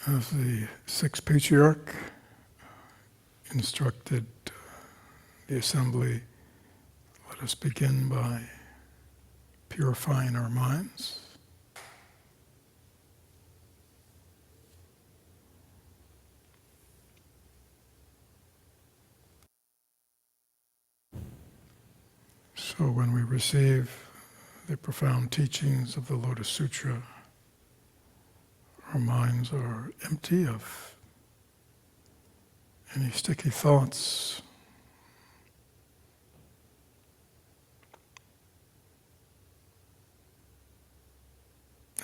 As the sixth patriarch instructed the assembly, let us begin by purifying our minds. So when we receive the profound teachings of the Lotus Sutra, our minds are empty of any sticky thoughts,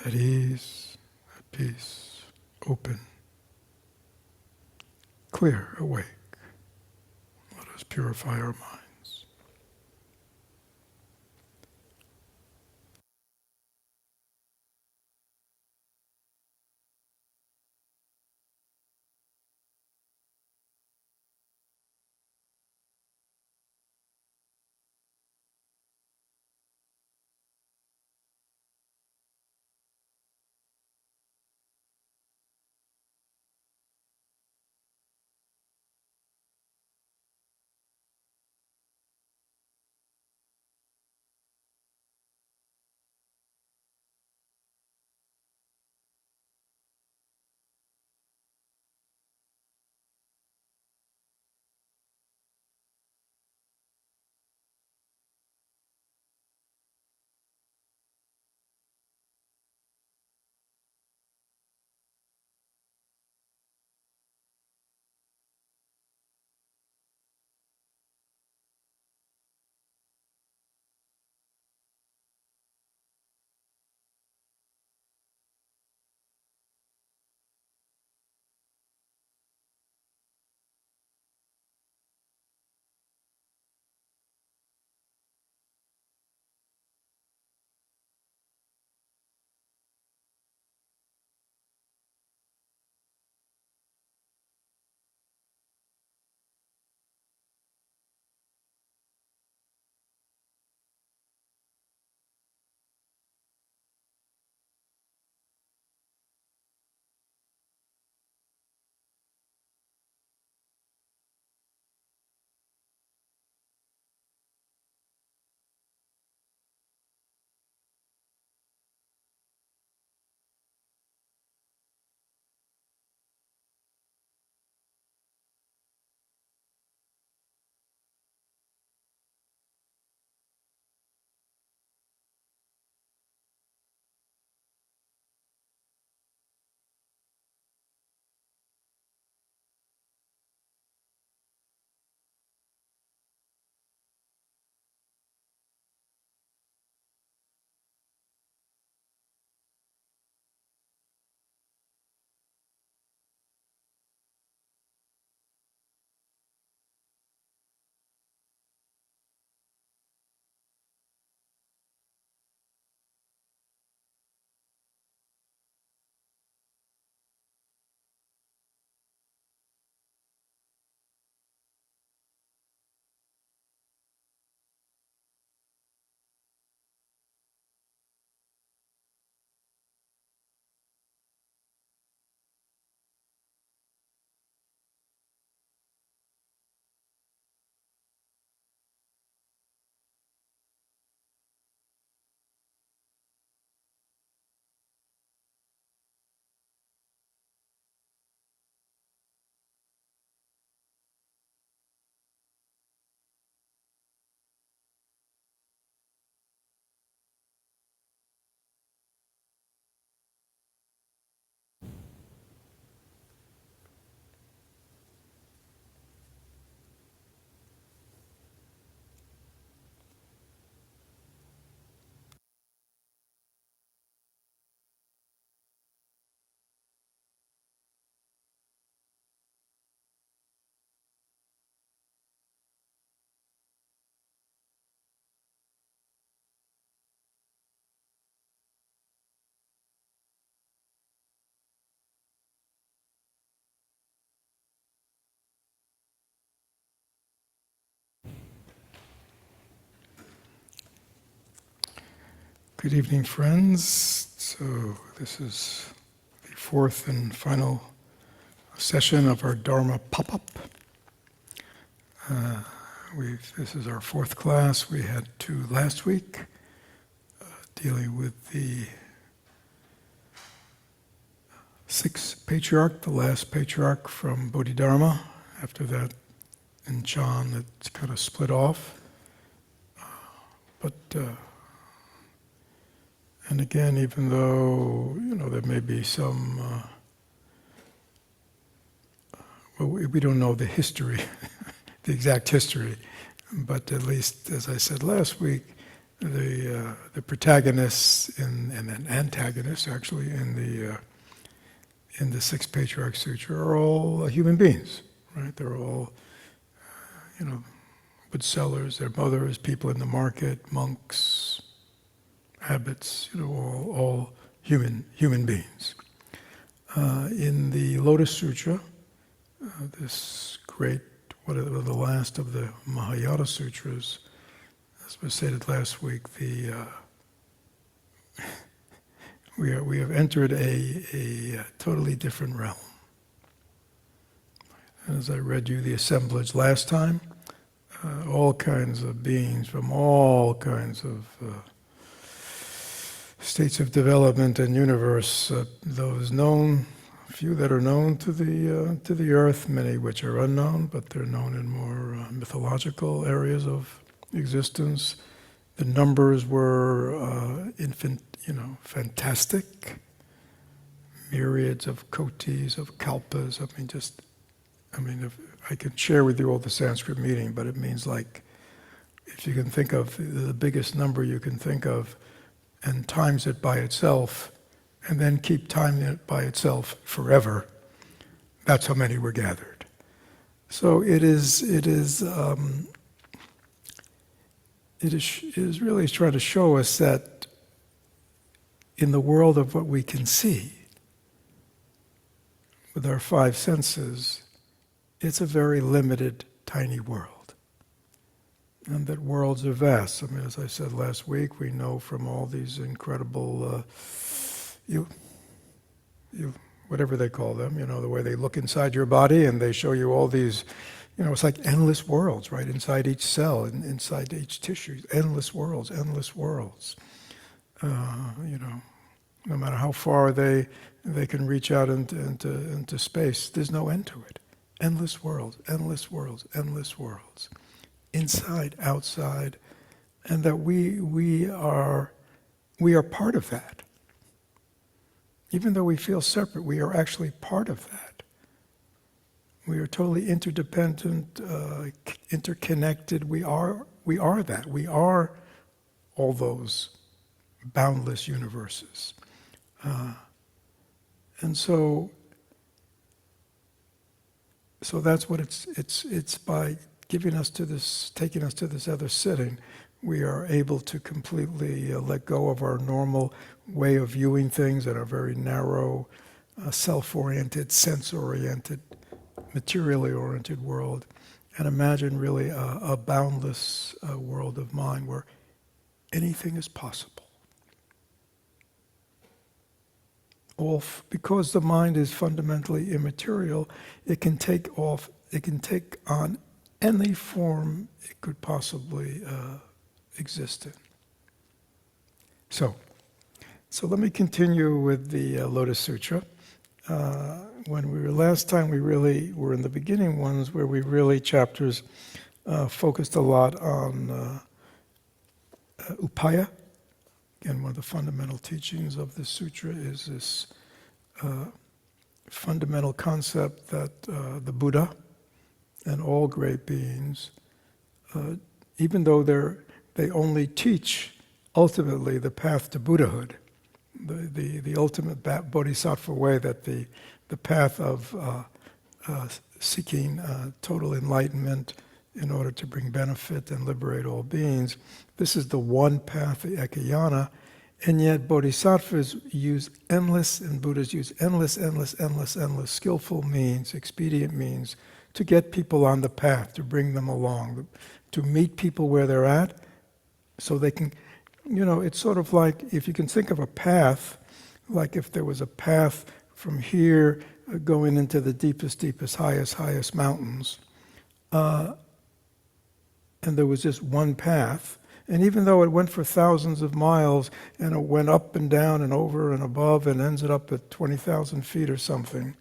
at ease, at peace, open, clear, awake. Let us purify our minds. Good evening, friends. So this is the fourth and final session of our Dharma pop-up. This is our fourth class. We had two last week, dealing with the sixth patriarch, the last patriarch from Bodhidharma. After that, in Chan, it's kind of split off. And again, even though, there may be some, we don't know the history, the exact history, but at least, as I said last week, the protagonists and antagonists, actually, in the Sixth Patriarch Sutra are all human beings, right? They're all, wood sellers, their mothers, people in the market, monks, abbots, all human beings. In the Lotus Sutra, this great, one of the last of the Mahayana Sutras, as was stated last week, we have entered a totally different realm. And as I read you the assemblage last time, all kinds of beings from all kinds of states of development and universe, those known, a few that are known to the earth, many which are unknown, but they're known in more mythological areas of existence. The numbers were fantastic. Myriads of kotis, of kalpas. If I can share with you all the Sanskrit meaning, but it means like, if you can think of the biggest number you can think of, and times it by itself, and then keep timing it by itself forever, that's how many were gathered. So it is really trying to show us that in the world of what we can see with our five senses, it's a very limited, tiny world. And that worlds are vast. As I said last week, we know from all these incredible, whatever they call them, the way they look inside your body and they show you all these, it's like endless worlds, right? Inside each cell, inside each tissue, endless worlds. No matter how far they can reach out into space, there's no end to it. Endless worlds. Inside, outside, and that we are part of that. Even though we feel separate, we are actually part of that. We are totally interdependent, interconnected. We are that. We are all those boundless universes. And so that's what it's by taking us to this other sitting, we are able to completely let go of our normal way of viewing things that are very narrow, self-oriented, sense-oriented, materially oriented world, and imagine really a boundless world of mind where anything is possible. Because the mind is fundamentally immaterial, it can take on any form it could possibly exist in. So let me continue with the Lotus Sutra. When we were last time, we really were in the beginning ones where we really chapters focused a lot on upaya. Again, one of the fundamental teachings of the sutra is this fundamental concept that the Buddha and all great beings, even though they only teach ultimately the path to Buddhahood, the ultimate bodhisattva way, that the path of seeking total enlightenment in order to bring benefit and liberate all beings. This is the one path, the Ekayana, and yet bodhisattvas use endless, and Buddhas use endless, skillful means, expedient means, to get people on the path, to bring them along, to meet people where they're at, so they can, it's sort of like, if you can think of a path, like if there was a path from here going into the deepest, highest mountains. And there was just one path. And even though it went for thousands of miles, and it went up and down and over and above and ended up at 20,000 feet or something,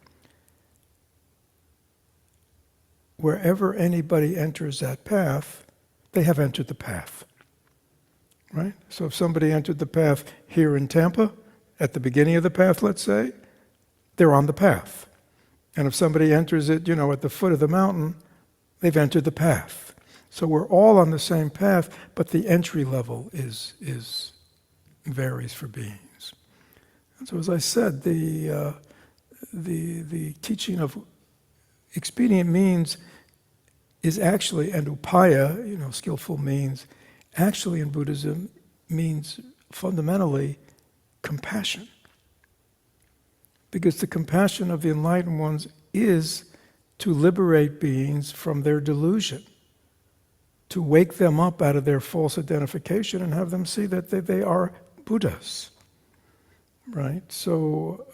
wherever anybody enters that path, they have entered the path. Right? So if somebody entered the path here in Tampa, at the beginning of the path, let's say, they're on the path. And if somebody enters it, at the foot of the mountain, they've entered the path. So we're all on the same path, but the entry level varies for beings. And so as I said, the teaching of expedient means is actually, and upaya, skillful means, actually in Buddhism means fundamentally compassion. Because the compassion of the enlightened ones is to liberate beings from their delusion, to wake them up out of their false identification and have them see that they are Buddhas, right? So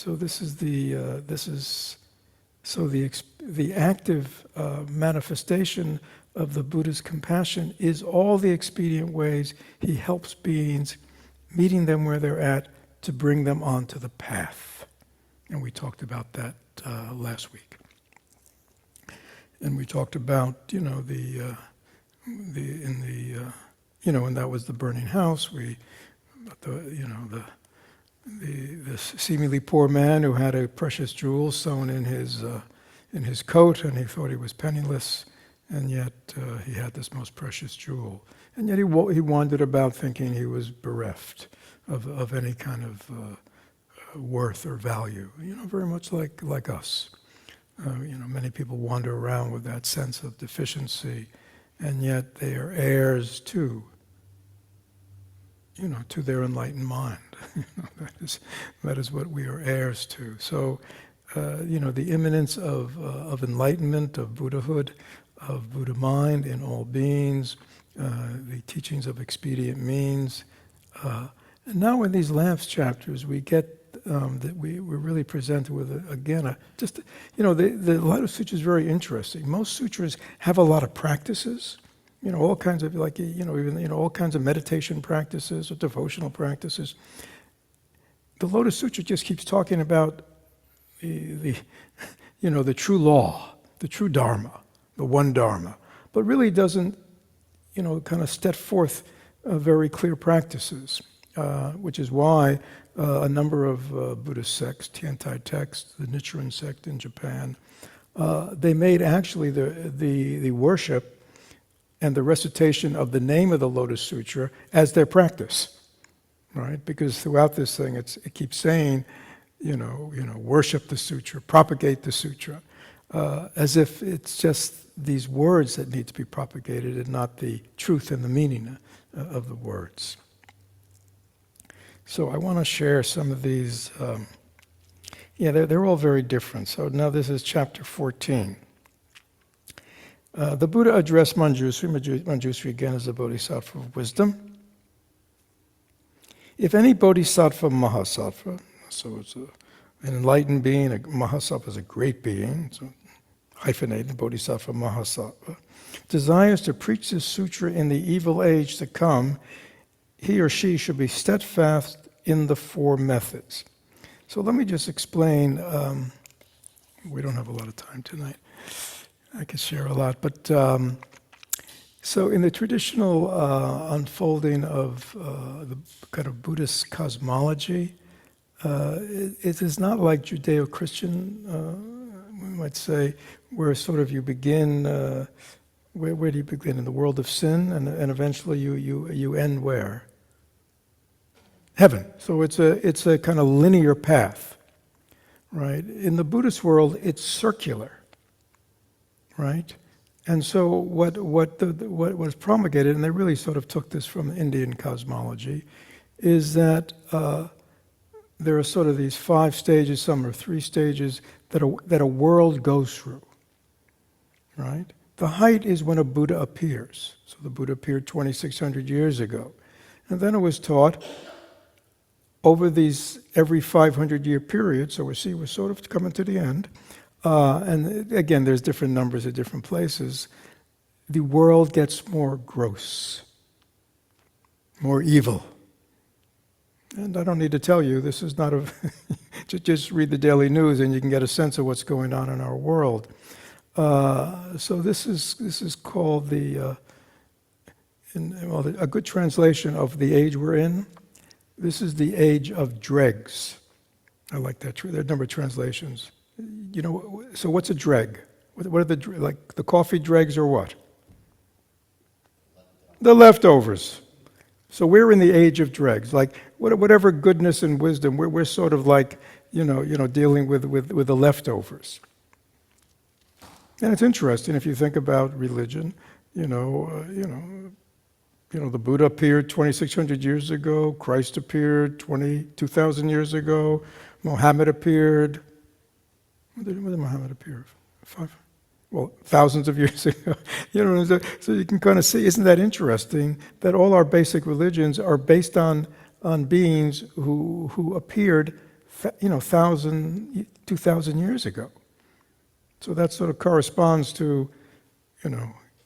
this is the active manifestation of the Buddha's compassion is all the expedient ways he helps beings, meeting them where they're at, to bring them onto the path. And we talked about that last week. And we talked about, and that was the burning house. The seemingly poor man who had a precious jewel sewn in his coat, and he thought he was penniless, and yet he had this most precious jewel. And yet he wandered about thinking he was bereft of any kind of worth or value. Very much like us. Many people wander around with that sense of deficiency, and yet they are heirs to their enlightened mind. That is what we are heirs to. So, the imminence of enlightenment, of Buddhahood, of Buddha mind in all beings, the teachings of expedient means. And now in these last chapters, we get that we're really presented with, the Lotus Sutra is very interesting. Most sutras have a lot of practices, all kinds of, all kinds of meditation practices or devotional practices. The Lotus Sutra just keeps talking about the true law, the true Dharma, the one Dharma, but really doesn't, kind of set forth very clear practices, which is why a number of Buddhist sects, Tiantai texts, the Nichiren sect in Japan, they made actually the worship and the recitation of the name of the Lotus Sutra as their practice, right? Because throughout this thing, it keeps saying, worship the sutra, propagate the sutra, as if it's just these words that need to be propagated and not the truth and the meaning of the words. So I want to share some of these. They're all very different. So now this is chapter 14. The Buddha addressed Manjusri. Manjusri again is the bodhisattva of wisdom. If any bodhisattva, mahasattva, so it's an enlightened being, a mahasattva is a great being, so hyphenated, bodhisattva, mahasattva, desires to preach this sutra in the evil age to come, he or she should be steadfast in the four methods. So let me just explain. We don't have a lot of time tonight. I could share a lot, but so in the traditional unfolding of the kind of Buddhist cosmology, it is not like Judeo-Christian, we might say, where sort of you begin. Where do you begin? In the world of sin, and eventually you end where? Heaven. So it's a kind of linear path, right? In the Buddhist world, it's circular, right? And so what was promulgated, and they really sort of took this from Indian cosmology, is that there are sort of these 5 stages, some are 3 stages that a world goes through, right? The height is when a Buddha appears. So the Buddha appeared 2,600 years ago. And then it was taught over these every 500-year period, so we're sort of coming to the end. And again, there's different numbers at different places. The world gets more gross, more evil. And I don't need to tell you, this is not a... just read the daily news and you can get a sense of what's going on in our world. So this is called a good translation of the age we're in. This is the age of dregs. I like that. There are a number of translations. You know, so what's a dreg? What are like the coffee dregs or what? The leftovers. So we're in the age of dregs. Like whatever goodness and wisdom, we're sort of like dealing with the leftovers. And it's interesting if you think about religion. The Buddha appeared 2,600 years ago. Christ appeared 2,000 years ago. Muhammad appeared. When did Muhammad appear? Thousands of years ago. So you can kind of see, isn't that interesting, that all our basic religions are based on beings who appeared, 2,000 years ago. So that sort of corresponds to, and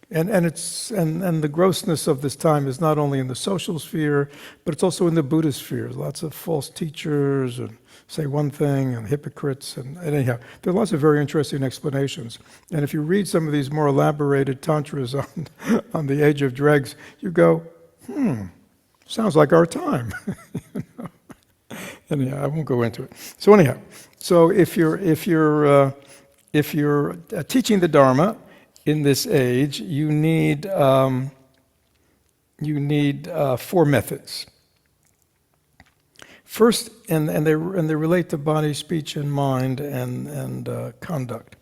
the grossness of this time is not only in the social sphere, but it's also in the Buddhist sphere. Lots of false teachers and say one thing and hypocrites and anyhow, there are lots of very interesting explanations. And if you read some of these more elaborated tantras on the age of dregs, you go, sounds like our time. Anyhow, I won't go into it. So anyhow, if you're teaching the Dharma in this age, you need 4 methods. First, and they relate to body, speech, and mind, and conduct.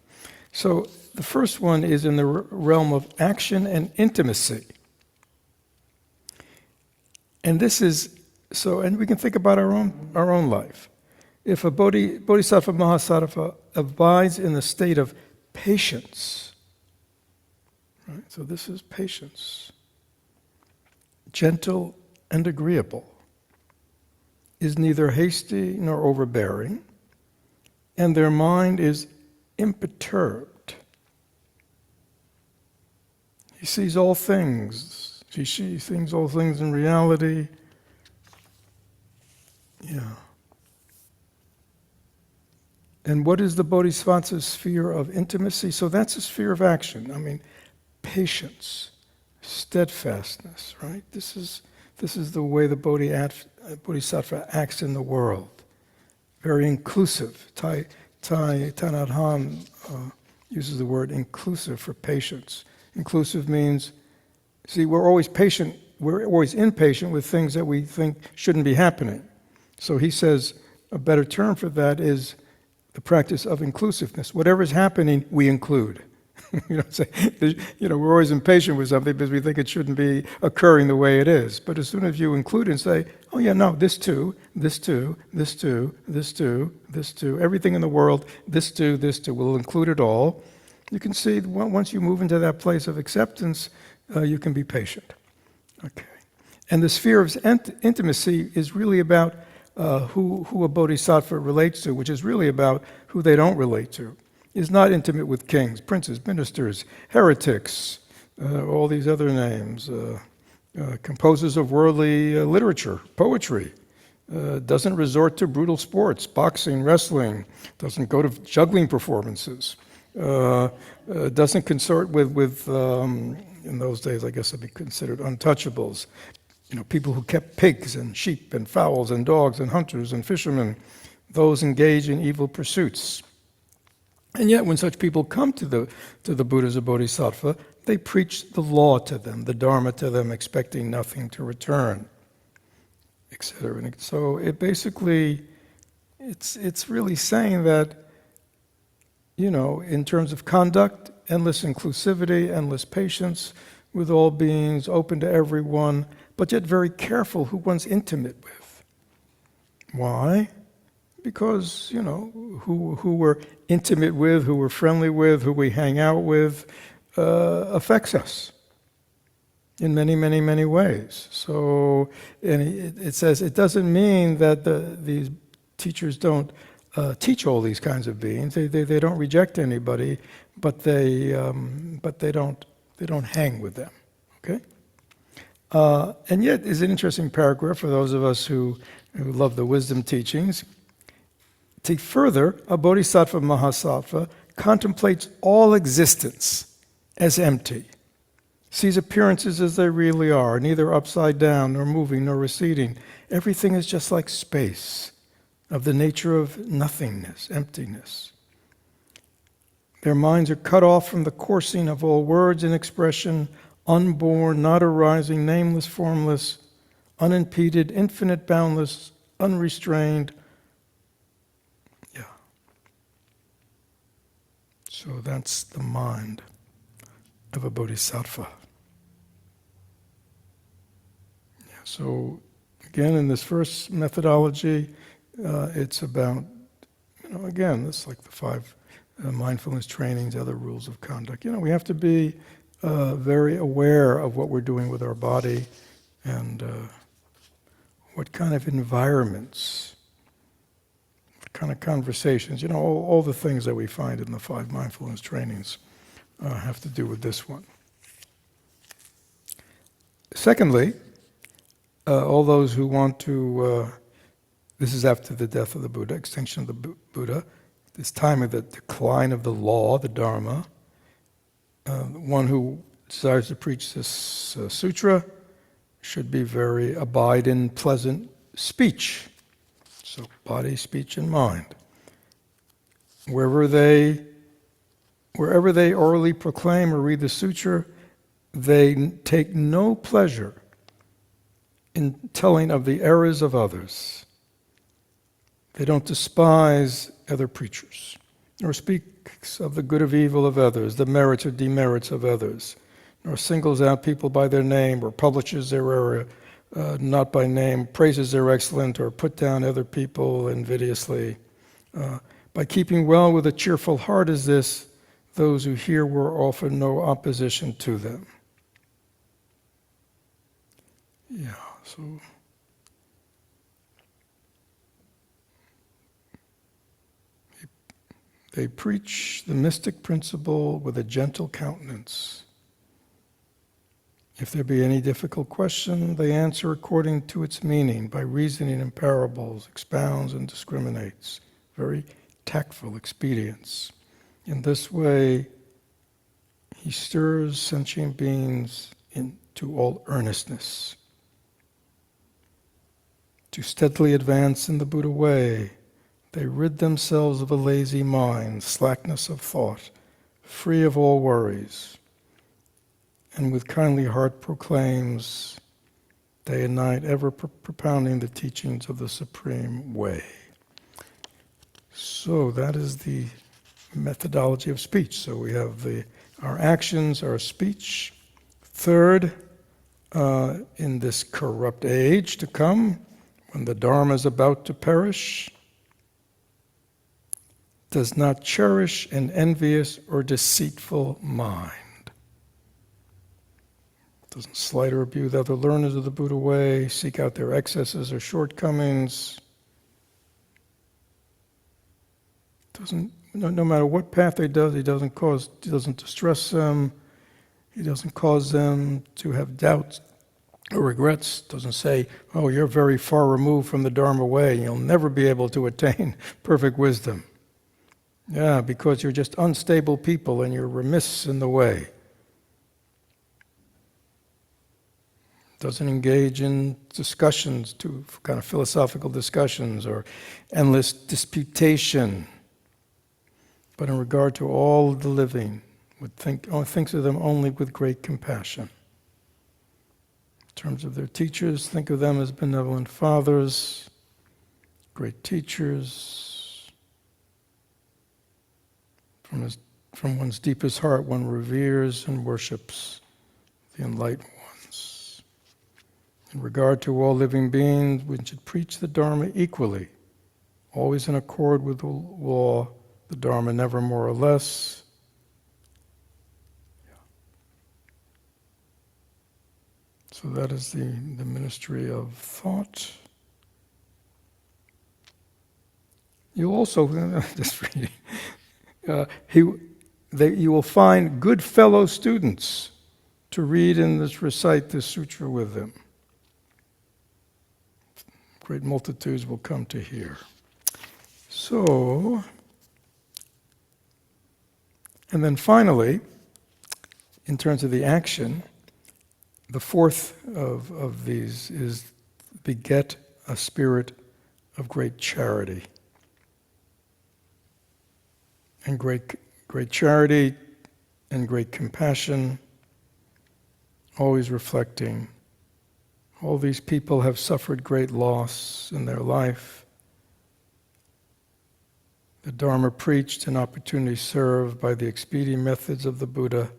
So the first one is in the realm of action and intimacy. And this is and we can think about our own life. If a bodhisattva, mahasattva abides in the state of patience, right? So this is patience, gentle and agreeable, is neither hasty nor overbearing, and their mind is imperturbed. He sees all things. She sees all things in reality. Yeah. And what is the bodhisattva's sphere of intimacy? So that's a sphere of action. I mean, patience, steadfastness, right? This is the way the bodhisattva acts in the world. Very inclusive. Thich Nhat Hanh uses the word inclusive for patience. Inclusive means, see, we're always patient, we're always impatient with things that we think shouldn't be happening. So he says a better term for that is the practice of inclusiveness. Whatever's happening, we include. We're always impatient with something because we think it shouldn't be occurring the way it is. But as soon as you include and say, oh yeah, no, this too, this too, this too, this too, this too, everything in the world, this too, we'll include it all. You can see once you move into that place of acceptance, you can be patient. Okay. And the sphere of intimacy is really about who a bodhisattva relates to, which is really about who they don't relate to. Is not intimate with kings, princes, ministers, heretics, all these other names, composers of worldly literature, poetry, doesn't resort to brutal sports, boxing, wrestling, doesn't go to juggling performances, doesn't consort with in those days I guess it'd be considered untouchables, people who kept pigs and sheep and fowls and dogs and hunters and fishermen, those engaged in evil pursuits. And yet when such people come to the Buddha as a bodhisattva, they preach the law to them, the Dharma to them, expecting nothing to return, etc. And so it basically, it's really saying that, in terms of conduct, endless inclusivity, endless patience with all beings, open to everyone, but yet very careful who one's intimate with. Why? Because, who we're intimate with, who we're friendly with, who we hang out with, affects us in many, many, many ways. So, and it says it doesn't mean that these teachers don't teach all these kinds of beings. They don't reject anybody, but they don't hang with them. Okay. And yet, is an interesting paragraph for those of us who love the wisdom teachings. To further, a bodhisattva mahasattva contemplates all existence as empty, sees appearances as they really are, neither upside down, nor moving, nor receding. Everything is just like space, of the nature of nothingness, emptiness. Their minds are cut off from the coursing of all words and expression, unborn, not arising, nameless, formless, unimpeded, infinite, boundless, unrestrained. Yeah. So that's the mind of a bodhisattva. Yeah. So again, in this first methodology, it's about, again, it's like the 5 mindfulness trainings, other rules of conduct. We have to be very aware of what we're doing with our body and what kind of environments, what kind of conversations, all the things that we find in the 5 mindfulness trainings have to do with this one. Secondly, all those who want to, this is after the death of the Buddha, extinction of the Buddha, this time of the decline of the law, the Dharma. One who desires to preach this sutra should be abide in pleasant speech. So body, speech, and mind. Wherever they orally proclaim or read the sutra, they take no pleasure in telling of the errors of others. They don't despise other preachers, nor speaks of the good or evil of others, the merits or demerits of others, nor singles out people by their name, or publishes their error not by name, praises their excellence, or put down other people invidiously. By keeping well with a cheerful heart as this, those who hear will offer no opposition to them. Yeah, so they preach the mystic principle with a gentle countenance. If there be any difficult question, they answer according to its meaning, by reasoning in parables, expounds and discriminates. Very tactful expedients. In this way, he stirs sentient beings into all earnestness, to steadily advance in the Buddha way. They rid themselves of a lazy mind, slackness of thought, free of all worries, and with kindly heart proclaims, day and night, ever propounding the teachings of the Supreme Way. So that is the methodology of speech. So we have our actions, our speech. Third, in this corrupt age to come, when the Dharma is about to perish, does not cherish an envious or deceitful mind. Doesn't slight or abuse other learners of the Buddha way, seek out their excesses or shortcomings. No matter what path he does, he doesn't distress them. He doesn't cause them to have doubts or regrets. Doesn't say, oh, you're very far removed from the Dharma way. You'll never be able to attain perfect wisdom. Yeah, because you're just unstable people and you're remiss in the way. Doesn't engage in discussions, kind of philosophical discussions or endless disputation. But in regard to all the living, thinks of them only with great compassion. In terms of their teachers, think of them as benevolent fathers, great teachers. From one's deepest heart, one reveres and worships the enlightened ones. In regard to all living beings, we should preach the Dharma equally, always in accord with the law, the Dharma, never more or less. So that is the ministry of thought. You'll also, just reading, you will find good fellow students to read and recite this sutra with them. Great multitudes will come to hear. So, and then finally, in terms of the action, the fourth of these is beget a spirit of great charity. And great charity and great compassion, always reflecting, all these people have suffered great loss in their life. The Dharma preached and opportunity served by the expedient methods of the Buddha.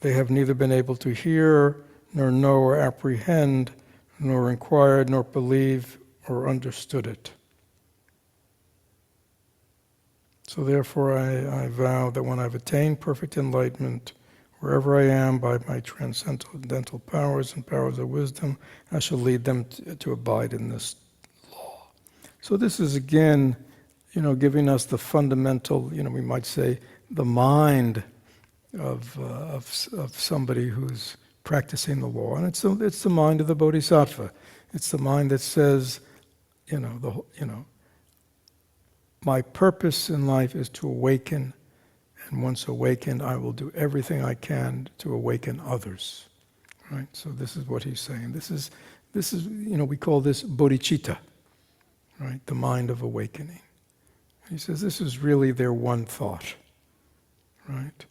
They have neither been able to hear, nor know or apprehend, nor inquired, nor believe, or understood it. So therefore I vow that when I've attained perfect enlightenment, wherever I am by my transcendental powers and powers of wisdom, I shall lead them to abide in this law. So this is again, giving us the fundamental, we might say, the mind of somebody who's practicing the law, and it's the mind of the Bodhisattva. It's the mind that says, my purpose in life is to awaken, and once awakened, I will do everything I can to awaken others. Right? So this is what he's saying. This is we call this bodhicitta, right? The mind of awakening. He says this is really their one thought, right?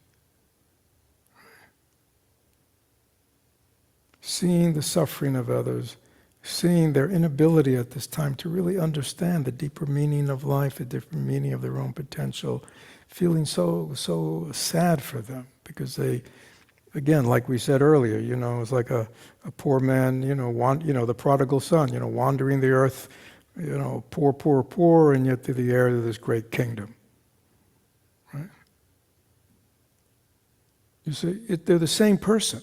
Seeing the suffering of others, seeing their inability at this time to really understand the deeper meaning of life, the deeper meaning of their own potential, feeling so sad for them because they, again, like we said earlier, it's like a poor man, the prodigal son, wandering the earth, poor, and yet they're the heir to this great kingdom. Right? You see, they're the same person.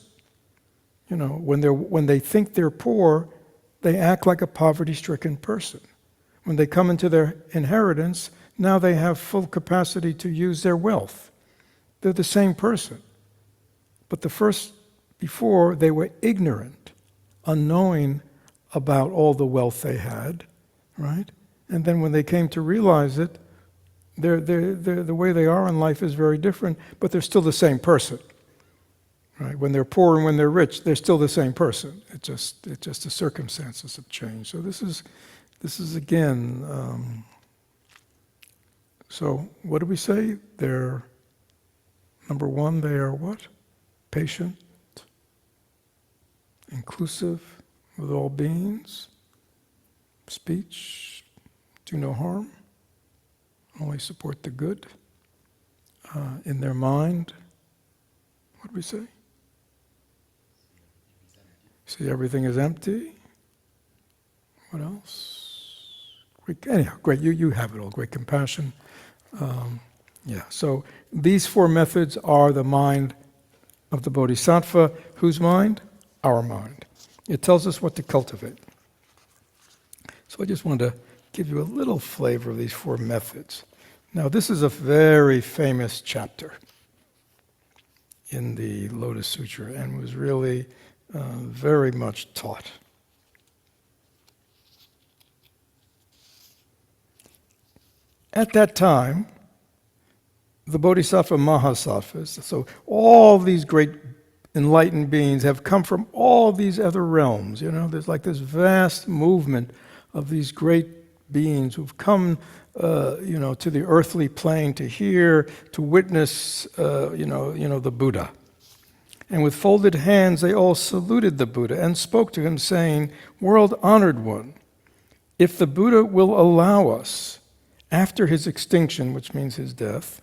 When they think they're poor, they act like a poverty-stricken person. When they come into their inheritance, now they have full capacity to use their wealth. They're the same person. But before, they were ignorant, unknowing about all the wealth they had, right? And then when they came to realize it, the way they are in life is very different, but they're still the same person. Right? When they're poor and when they're rich, they're still the same person. It's just the circumstances have changed. So this is again. So what do we say? They're number one. They are what? Patient, inclusive with all beings. Speech, do no harm. Only support the good. In their mind, what do we say? See, everything is empty. What else? Great. You have it all. Great compassion. So these four methods are the mind of the Bodhisattva. Whose mind? Our mind. It tells us what to cultivate. So I just wanted to give you a little flavor of these four methods. Now, this is a very famous chapter in the Lotus Sutra and was really very much taught. At that time, the Bodhisattva Mahasattvas, so all these great enlightened beings have come from all these other realms. There's like this vast movement of these great beings who've come, to the earthly plane to hear, to witness, the Buddha. And with folded hands, they all saluted the Buddha and spoke to him, saying, "World-honored one, if the Buddha will allow us, after his extinction, which means his death,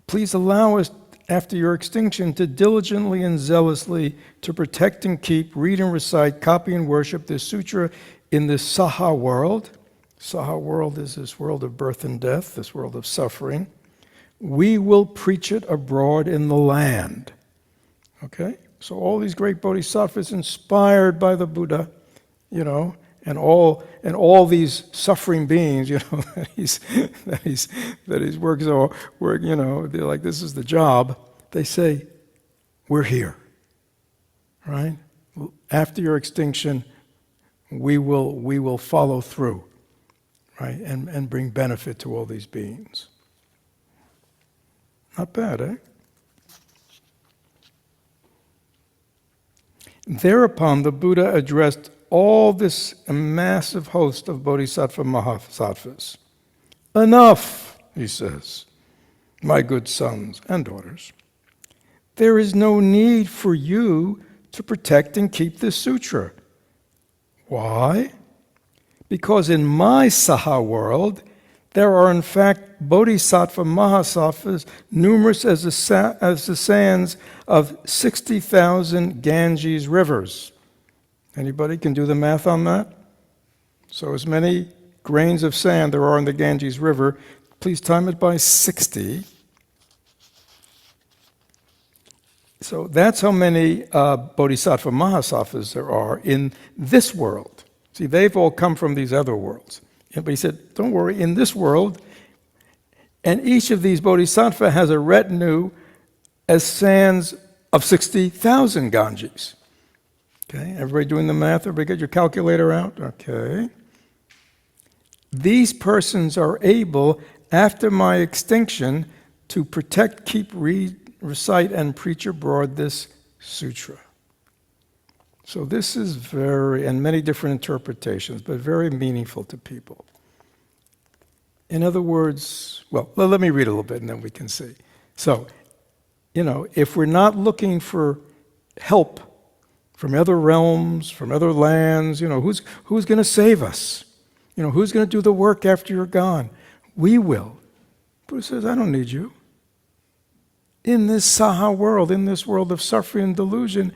please allow us, after your extinction, to diligently and zealously to protect and keep, read and recite, copy and worship this sutra in this Saha world." Saha world is this world of birth and death, this world of suffering. "We will preach it abroad in the land." Okay? So all these great bodhisattvas inspired by the Buddha, all these suffering beings, that he's work, they're like, this is the job. They say, we're here, right? After your extinction, we will follow through, right, and bring benefit to all these beings. Not bad, eh? Thereupon the Buddha addressed all this massive host of bodhisattva mahasattvas. Enough, he says, my good sons and daughters. There is no need for you to protect and keep this sutra. Why? Because in my Saha world, there are in fact bodhisattva mahasattvas numerous as the sands of 60,000 Ganges rivers. Anybody can do the math on that? So as many grains of sand there are in the Ganges River, please time it by 60. So that's how many bodhisattva mahasattvas there are in this world. See, they've all come from these other worlds. But he said, don't worry, in this world, and each of these bodhisattva has a retinue as sands of 60,000 Ganges. Okay, everybody doing the math? Everybody get your calculator out? Okay. These persons are able, after my extinction, to protect, keep, recite, and preach abroad this sutra. So this is and many different interpretations, but very meaningful to people. In other words, well, let me read a little bit and then we can see. So, if we're not looking for help from other realms, from other lands, who's going to save us? Who's going to do the work after you're gone? We will. Buddha says, I don't need you. In this Saha world, in this world of suffering and delusion,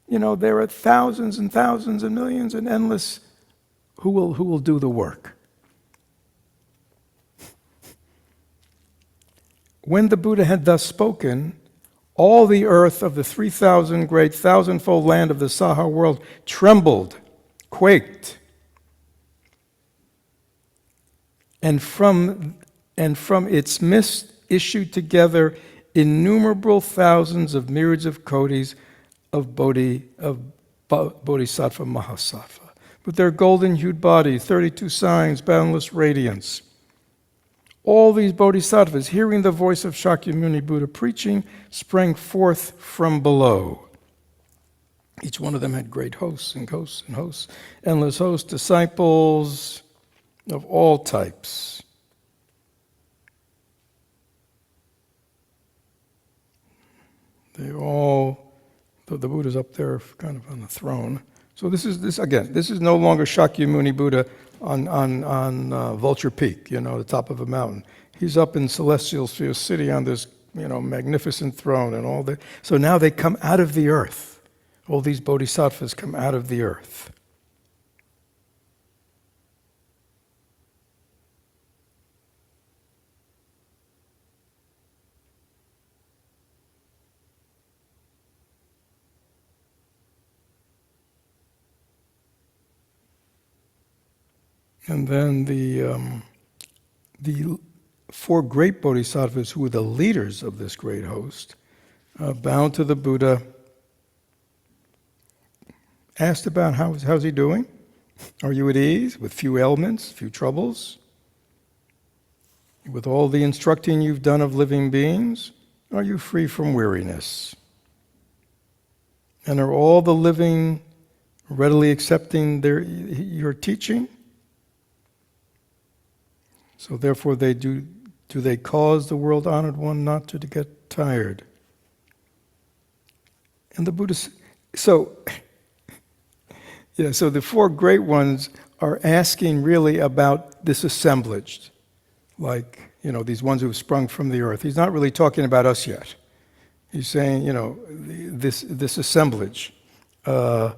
there are thousands and thousands and millions and endless who will do the work. When the Buddha had thus spoken, all the earth of the 3,000 great thousandfold land of the Saha world trembled, quaked, and from its midst issued together innumerable thousands of myriads of kodis of bodhisattva mahasattva, with their golden-hued bodies, 32 signs, boundless radiance. All these bodhisattvas, hearing the voice of Shakyamuni Buddha preaching, sprang forth from below. Each one of them had great hosts and hosts and hosts, endless hosts, disciples of all types. The Buddha's up there kind of on the throne. So this is no longer Shakyamuni Buddha on Vulture Peak, the top of a mountain. He's up in Celestial Sphere City on this, magnificent throne and all that. So now they come out of the earth. All these bodhisattvas come out of the earth. And then the four great bodhisattvas, who were the leaders of this great host, bowed to the Buddha, asked about how's he doing? Are you at ease, with few ailments, few troubles? With all the instructing you've done of living beings, are you free from weariness? And are all the living readily accepting your teaching? So therefore do they cause the world-honored one not to get tired? And the Buddha, so the four great ones are asking really about this assemblage, like, these ones who've sprung from the earth. He's not really talking about us yet. He's saying, this assemblage, are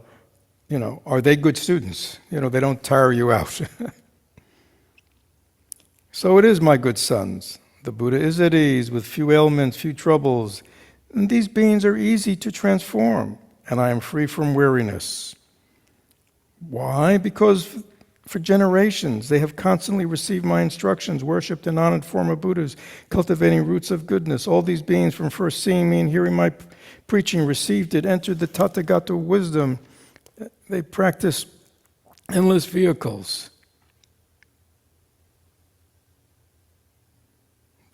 they good students? They don't tire you out. So it is, my good sons. The Buddha is at ease with few ailments, few troubles. And these beings are easy to transform, and I am free from weariness. Why? Because For generations, they have constantly received my instructions, worshipped and honored former Buddhas, cultivating roots of goodness. All these beings, from first seeing me and hearing my preaching, received it, entered the Tathagata wisdom. They practice endless vehicles.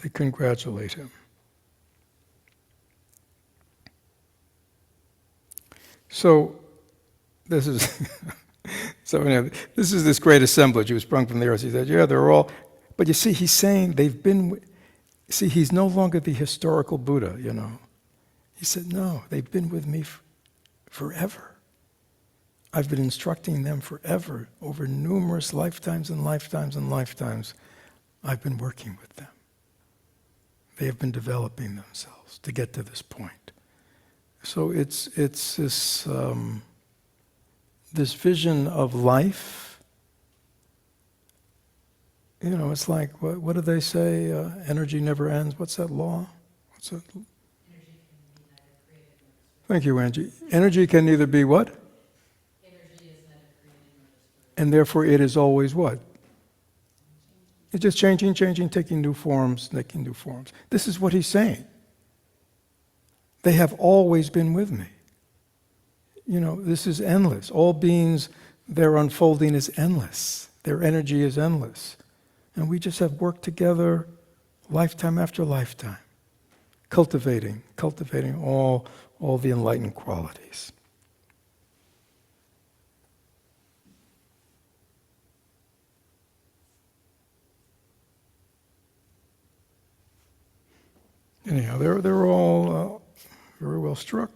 They congratulate him. So, this is this is this great assemblage who sprung from the earth. He said, yeah, they're all, but you see, he's saying they've been, see, he's no longer the historical Buddha, you know. He said, no, they've been with me forever. I've been instructing them forever, over numerous lifetimes and lifetimes and lifetimes. I've been working with them. They have been developing themselves to get to this point. So it's this this vision of life. You know, it's like, what do they say? Energy never ends. What's that law? What's that? Thank you, Angie. Energy can neither be what? Energy is neither created nor destroyed. And therefore it is always what? It's just changing, taking new forms, making new forms. This is what he's saying. They have always been with me. You know, this is endless. All beings, their unfolding is endless. Their energy is endless. And we just have worked together lifetime after lifetime, cultivating all the enlightened qualities. Anyhow, they're all very well struck.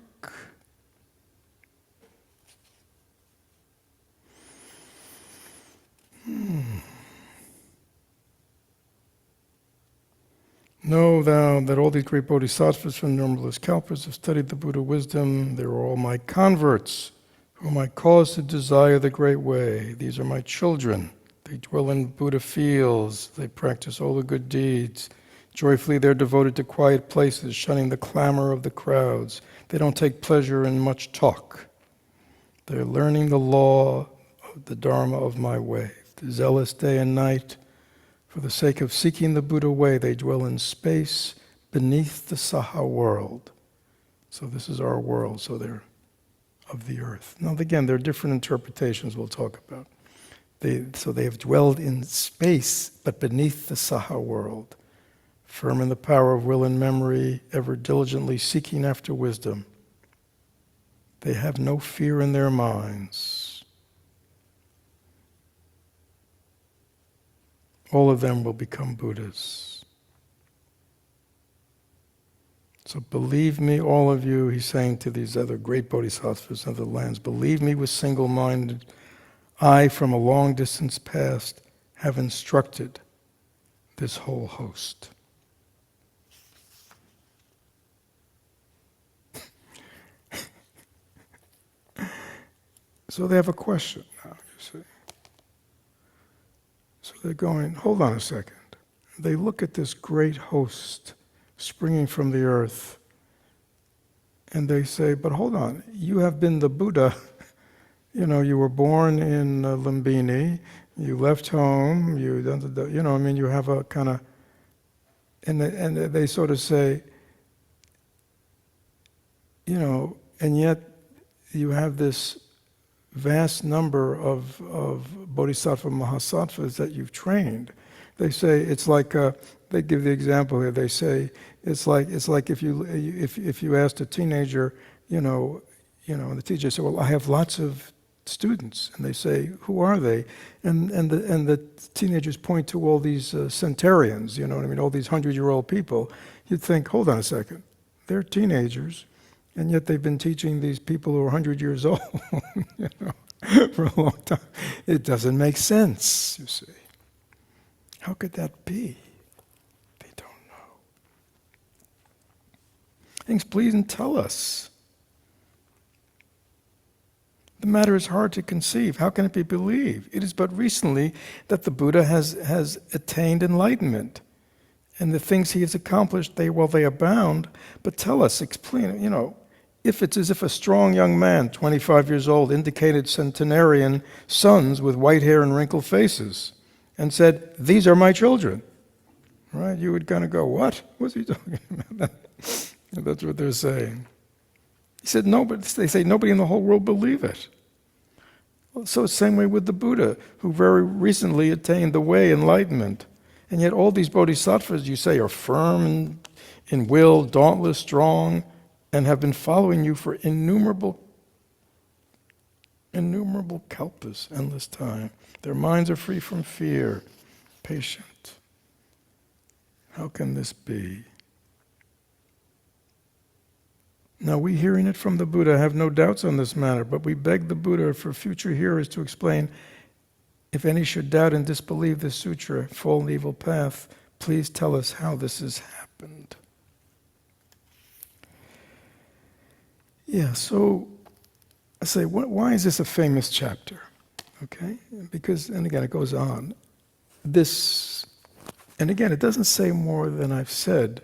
Know thou that all these great bodhisattvas from numberless kalpas have studied the Buddha wisdom. They are all my converts, whom I cause to desire the great way. These are my children. They dwell in Buddha fields. They practice all the good deeds. Joyfully they're devoted to quiet places, shunning the clamor of the crowds. They don't take pleasure in much talk. They're learning the law of the Dharma of my way. They're zealous day and night. For the sake of seeking the Buddha way, they dwell in space beneath the Saha world. So this is our world, so they're of the earth. Now again, there are different interpretations we'll talk about. So they have dwelled in space, but beneath the Saha world. Firm in the power of will and memory, ever diligently seeking after wisdom. They have no fear in their minds. All of them will become Buddhas. So believe me, all of you, he's saying to these other great bodhisattvas in other lands, believe me with single-minded. I, from a long distance past, have instructed this whole host. So they have a question now, you see. So they're going, hold on a second. They look at this great host springing from the earth, and they say, but hold on, you have been the Buddha. You know, you were born in Lumbini, you left home, you have a kind of, and they sort of say, you know, and yet you have this vast number of bodhisattva mahasattvas that you've trained. They say it's like they give the example here. They say it's like if you asked a teenager, and the teacher said, well, I have lots of students, and they say, who are they? And the teenagers point to all these centurions, you know what I mean, all these 100-year-old people. You'd think, hold on a second, they're teenagers. And yet they've been teaching these people who are 100 years old, for a long time. It doesn't make sense, you see. How could that be? They don't know. Things, please, and tell us. The matter is hard to conceive. How can it be believed? It is but recently that the Buddha has attained enlightenment. And the things he has accomplished, they abound. But tell us, explain, if it's as if a strong young man, 25 years old, indicated centenarian sons with white hair and wrinkled faces, and said, "These are my children." Right? You would kind of go, "What? What's he talking about?" That's what they're saying. He said, "No," but they say nobody in the whole world believe it. Well, so it's the same way with the Buddha, who very recently attained the way, enlightenment. And yet all these bodhisattvas, you say, are firm in will, dauntless, strong, and have been following you for innumerable kalpas, endless time. Their minds are free from fear, patient. How can this be? Now, we hearing it from the Buddha have no doubts on this matter, but we beg the Buddha for future hearers to explain, if any should doubt and disbelieve this sutra, fall in the evil path, please tell us how this has happened. Yeah, so I say, why is this a famous chapter? Okay, because, and again, it goes on. This, and again, it doesn't say more than I've said,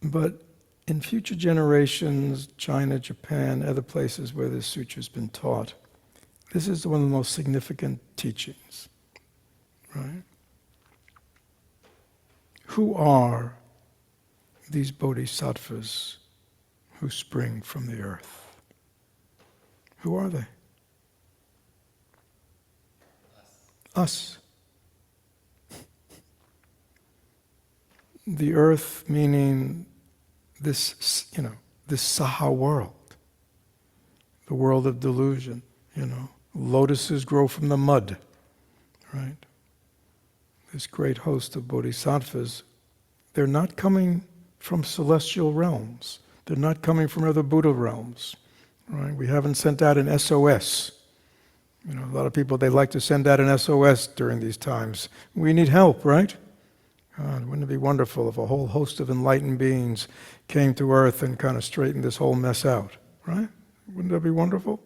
but in future generations, China, Japan, other places where this sutra has been taught, this is one of the most significant teachings, right? Who are these bodhisattvas who spring from the earth? Who are they? Us. The earth meaning this, this Saha world, the world of delusion, Lotuses grow from the mud, right? This great host of bodhisattvas, they're not coming from celestial realms. They're not coming from other Buddha realms, right? We haven't sent out an SOS. A lot of people, they like to send out an SOS during these times. We need help, right? God, wouldn't it be wonderful if a whole host of enlightened beings came to earth and kind of straightened this whole mess out, right? Wouldn't that be wonderful?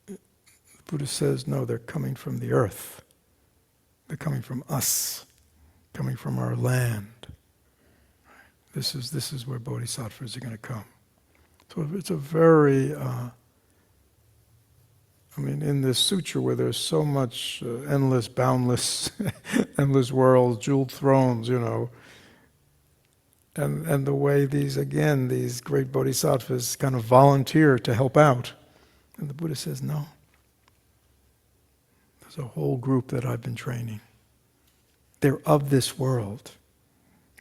The Buddha says, no, they're coming from the earth. They're coming from us, coming from our land. This is where bodhisattvas are going to come. So it's a very... in this sutra where there's so much endless, boundless, endless worlds, jeweled thrones, and the way these great bodhisattvas kind of volunteer to help out. And the Buddha says, no. There's a whole group that I've been training. They're of this world.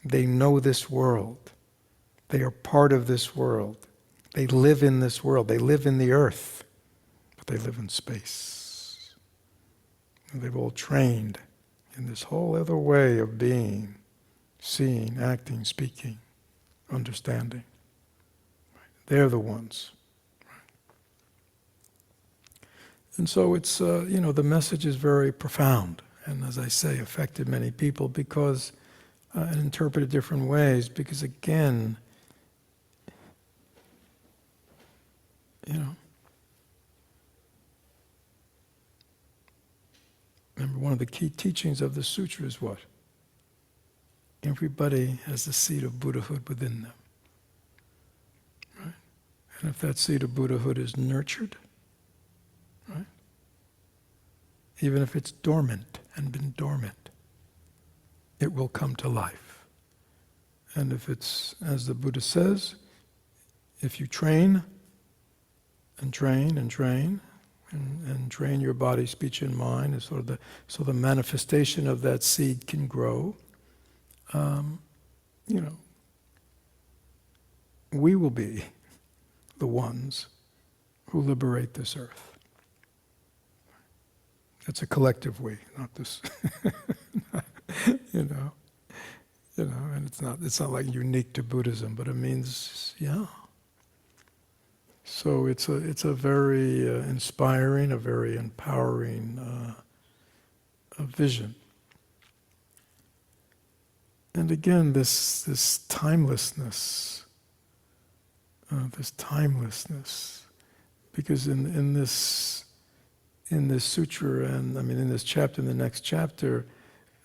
They know this world. They are part of this world. They live in this world. They live in the earth. They live in space. And they've all trained in this whole other way of being, seeing, acting, speaking, understanding. They're the ones. And so it's, the message is very profound. And as I say, affected many people because, and interpreted different ways, because again, remember, one of the key teachings of the sutra is what? Everybody has the seed of Buddhahood within them. Right? And if that seed of Buddhahood is nurtured, right? Even if it's dormant and been dormant, it will come to life. And if it's, as the Buddha says, if you train and train and train, and train your body, speech, and mind, and so the manifestation of that seed can grow. We will be the ones who liberate this earth. It's a collective we, not this. And it's not like unique to Buddhism, but it means, yeah. So it's a very inspiring, a very empowering vision. And again, this timelessness, because in this sutra, and in this chapter, in the next chapter,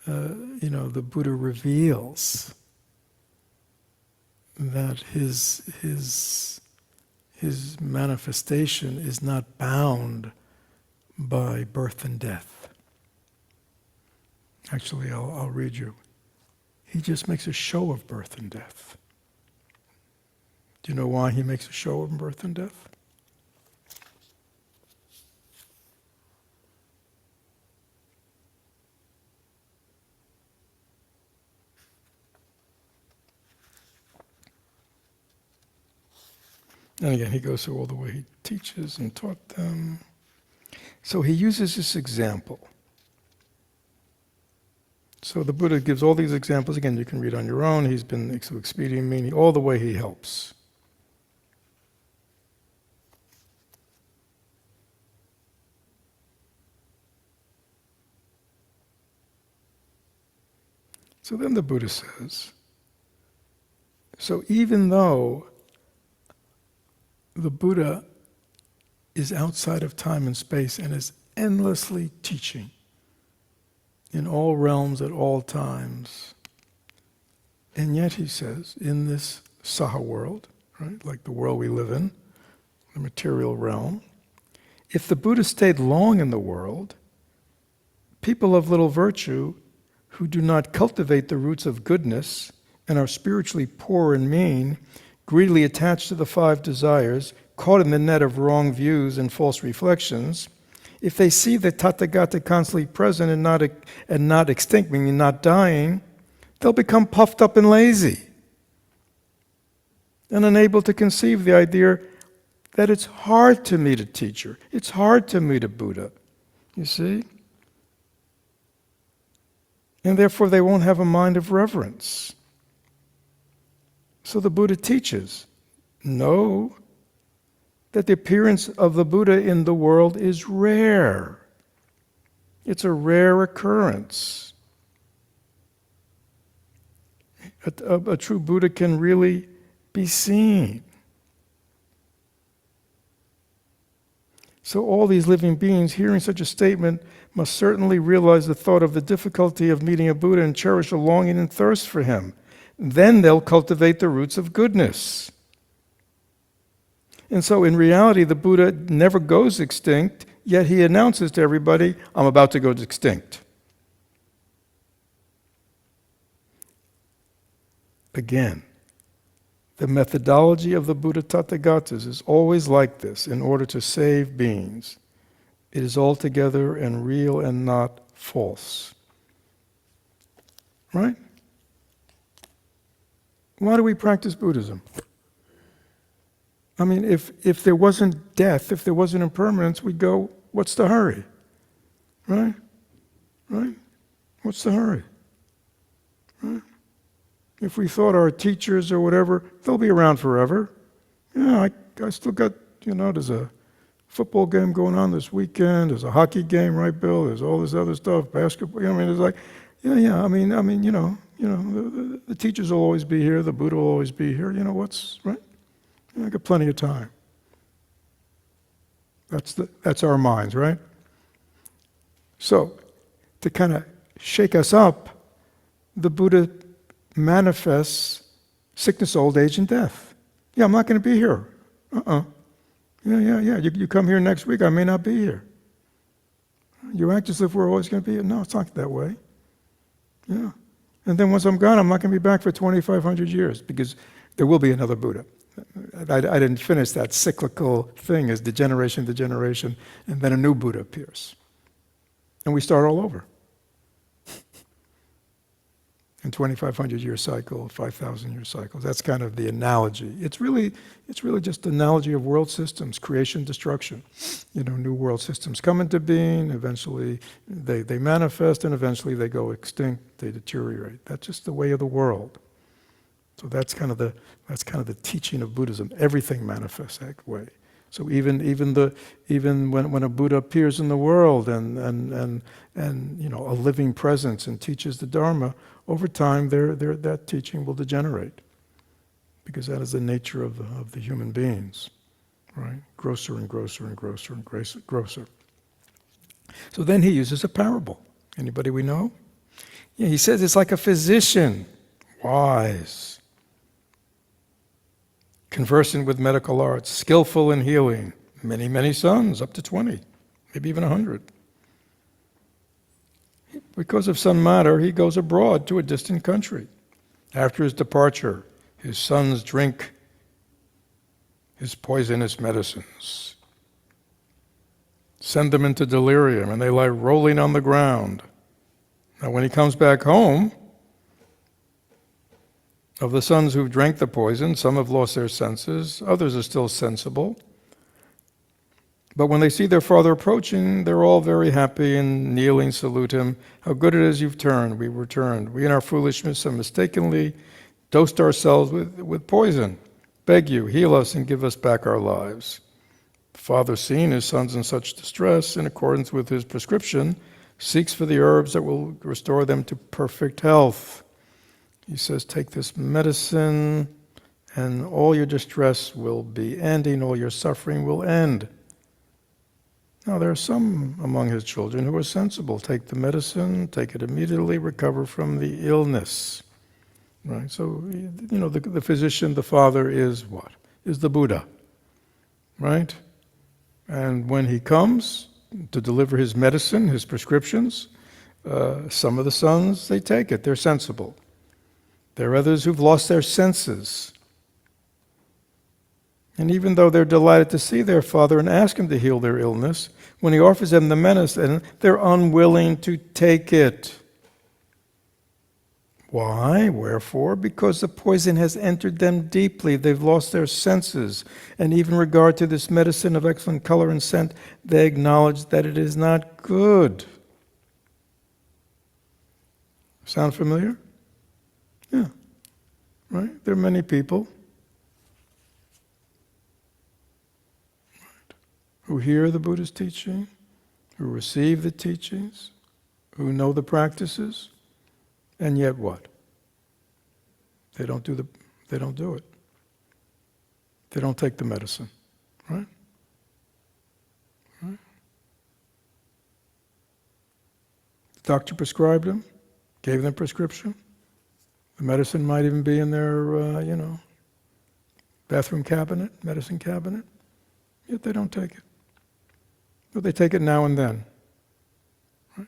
the Buddha reveals his manifestation is not bound by birth and death. Actually, I'll read you. He just makes a show of birth and death. Do you know why he makes a show of birth and death? And again, he goes through all the way he teaches and taught them. So he uses this example. So the Buddha gives all these examples. Again, you can read on your own. He's been expedient meaning all the way he helps. So then the Buddha says, so even though the Buddha is outside of time and space and is endlessly teaching in all realms at all times, and yet he says, in this Saha world, right, like the world we live in, the material realm, if the Buddha stayed long in the world, people of little virtue who do not cultivate the roots of goodness and are spiritually poor and mean, greedily attached to the five desires, caught in the net of wrong views and false reflections, if they see the Tathagata constantly present and not extinct, meaning not dying, they'll become puffed up and lazy and unable to conceive the idea that it's hard to meet a teacher, it's hard to meet a Buddha, you see? And therefore they won't have a mind of reverence. So the Buddha teaches, know that the appearance of the Buddha in the world is rare. It's a rare occurrence. A true Buddha can really be seen. So all these living beings hearing such a statement must certainly realize the thought of the difficulty of meeting a Buddha and cherish a longing and thirst for him. Then they'll cultivate the roots of goodness. And so in reality, the Buddha never goes extinct, yet he announces to everybody, I'm about to go extinct. Again, the methodology of the Buddha Tathagatas is always like this in order to save beings. It is altogether and real and not false. Right? Why do we practice Buddhism? I mean, if there wasn't death, if there wasn't impermanence, we'd go, what's the hurry? Right? Right? What's the hurry? Right? If we thought our teachers or whatever, they'll be around forever. Yeah, I still got, there's a football game going on this weekend, there's a hockey game, right, Bill? There's all this other stuff, basketball. I mean, it's like, the teachers will always be here, the Buddha will always be here. Right? I got plenty of time. That's our minds, right? So, to kind of shake us up, the Buddha manifests sickness, old age, and death. Yeah, I'm not going to be here. Yeah. You come here next week, I may not be here. You act as if we're always going to be here. No, it's not that way. Yeah. And then once I'm gone, I'm not going to be back for 2,500 years because there will be another Buddha. I didn't finish that cyclical thing as generation to generation, and then a new Buddha appears. And we start all over. In 2,500-year cycle, 5,000-year cycles. That's kind of the analogy. It's really just an analogy of world systems, creation, destruction. New world systems come into being. Eventually, they manifest, and eventually they go extinct. They deteriorate. That's just the way of the world. So that's kind of the teaching of Buddhism. Everything manifests that way. So even when a Buddha appears in the world and a living presence and teaches the Dharma, over time that teaching will degenerate, because that is the nature of the human beings, right? Grosser and grosser and grosser and grosser. So then he uses a parable. Anybody we know? Yeah, he says it's like a physician, wise. conversant with medical arts, skillful in healing, many, many sons, up to 20, maybe even 100. Because of some matter, he goes abroad to a distant country. After his departure, his sons drink his poisonous medicines, send them into delirium, and they lie rolling on the ground. Now when he comes back home, of the sons who've drank the poison, some have lost their senses, others are still sensible. But when they see their father approaching, they're all very happy and kneeling salute him. How good it is you've turned, we returned. We in our foolishness have mistakenly dosed ourselves with poison. Beg you, heal us and give us back our lives. The father, seeing his sons in such distress, in accordance with his prescription, seeks for the herbs that will restore them to perfect health. He says, take this medicine and all your distress will be ending, all your suffering will end. Now there are some among his children who are sensible. Take the medicine, take it immediately, recover from the illness. Right? So, the physician, the father is what? Is the Buddha. Right? And when he comes to deliver his medicine, his prescriptions, some of the sons, they take it. They're sensible. There are others who've lost their senses. And even though they're delighted to see their father and ask him to heal their illness, when he offers them the medicine, they're unwilling to take it. Why? Wherefore? Because the poison has entered them deeply. They've lost their senses. And even in regard to this medicine of excellent color and scent, they acknowledge that it is not good. Sound familiar? Yeah. Right? There are many people who hear the Buddha's teaching, who receive the teachings, who know the practices, and yet what? They don't do it. They don't take the medicine, right? Right? The doctor prescribed them, gave them prescription. The medicine might even be in their, bathroom cabinet, medicine cabinet. Yet they don't take it. But they take it now and then. Right?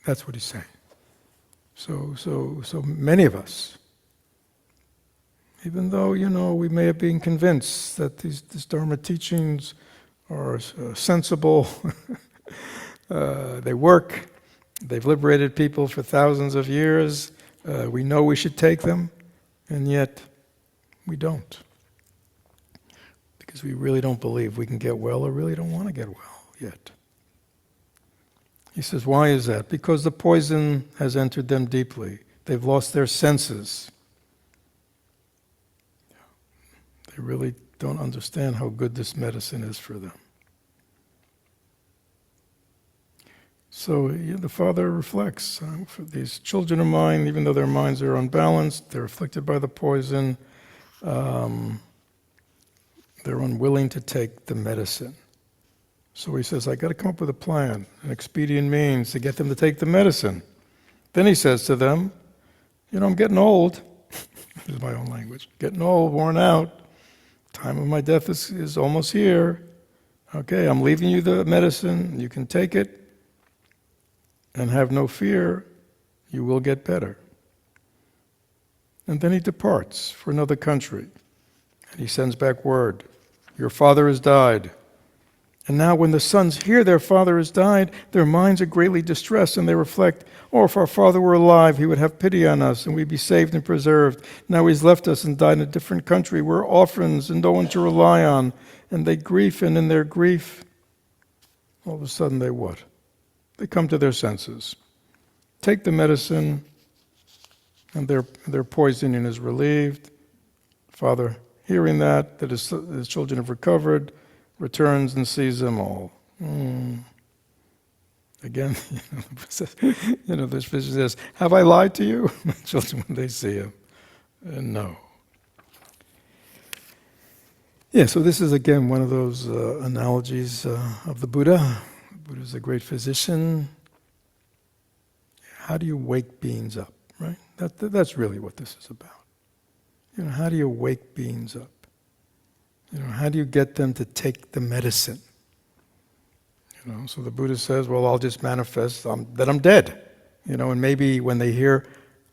That's what he's saying. So many of us, even though, we may have been convinced that these Dharma teachings are sensible, they work, they've liberated people for thousands of years, we know we should take them, and yet we don't. Because we really don't believe we can get well or really don't want to get well yet. He says, why is that? Because the poison has entered them deeply. They've lost their senses. They really don't understand how good this medicine is for them. So the father reflects, for these children of mine, even though their minds are unbalanced, they're afflicted by the poison, they're unwilling to take the medicine. So he says, I got to come up with a plan, an expedient means to get them to take the medicine. Then he says to them, I'm getting old. This is my own language. Getting old, worn out. Time of my death is almost here. Okay, I'm leaving you the medicine. You can take it. And have no fear, you will get better. And then he departs for another country. And he sends back word, your father has died. And now when the sons hear their father has died, their minds are greatly distressed, and they reflect, if our father were alive, he would have pity on us, and we'd be saved and preserved. Now he's left us and died in a different country. We're orphans and no one to rely on. And they grieve, and in their grief, all of a sudden they what? They come to their senses. Take the medicine, and their poisoning is relieved. Father, hearing that his children have recovered, returns and sees them all. Again, this physician says, have I lied to you? Children, when they see him, no. Yeah, so this is again one of those analogies of the Buddha. The Buddha is a great physician. How do you wake beings up, right? That's really what this is about. How do you wake beings up? How do you get them to take the medicine? So the Buddha says, well, I'll just manifest that I'm dead. And maybe when they hear,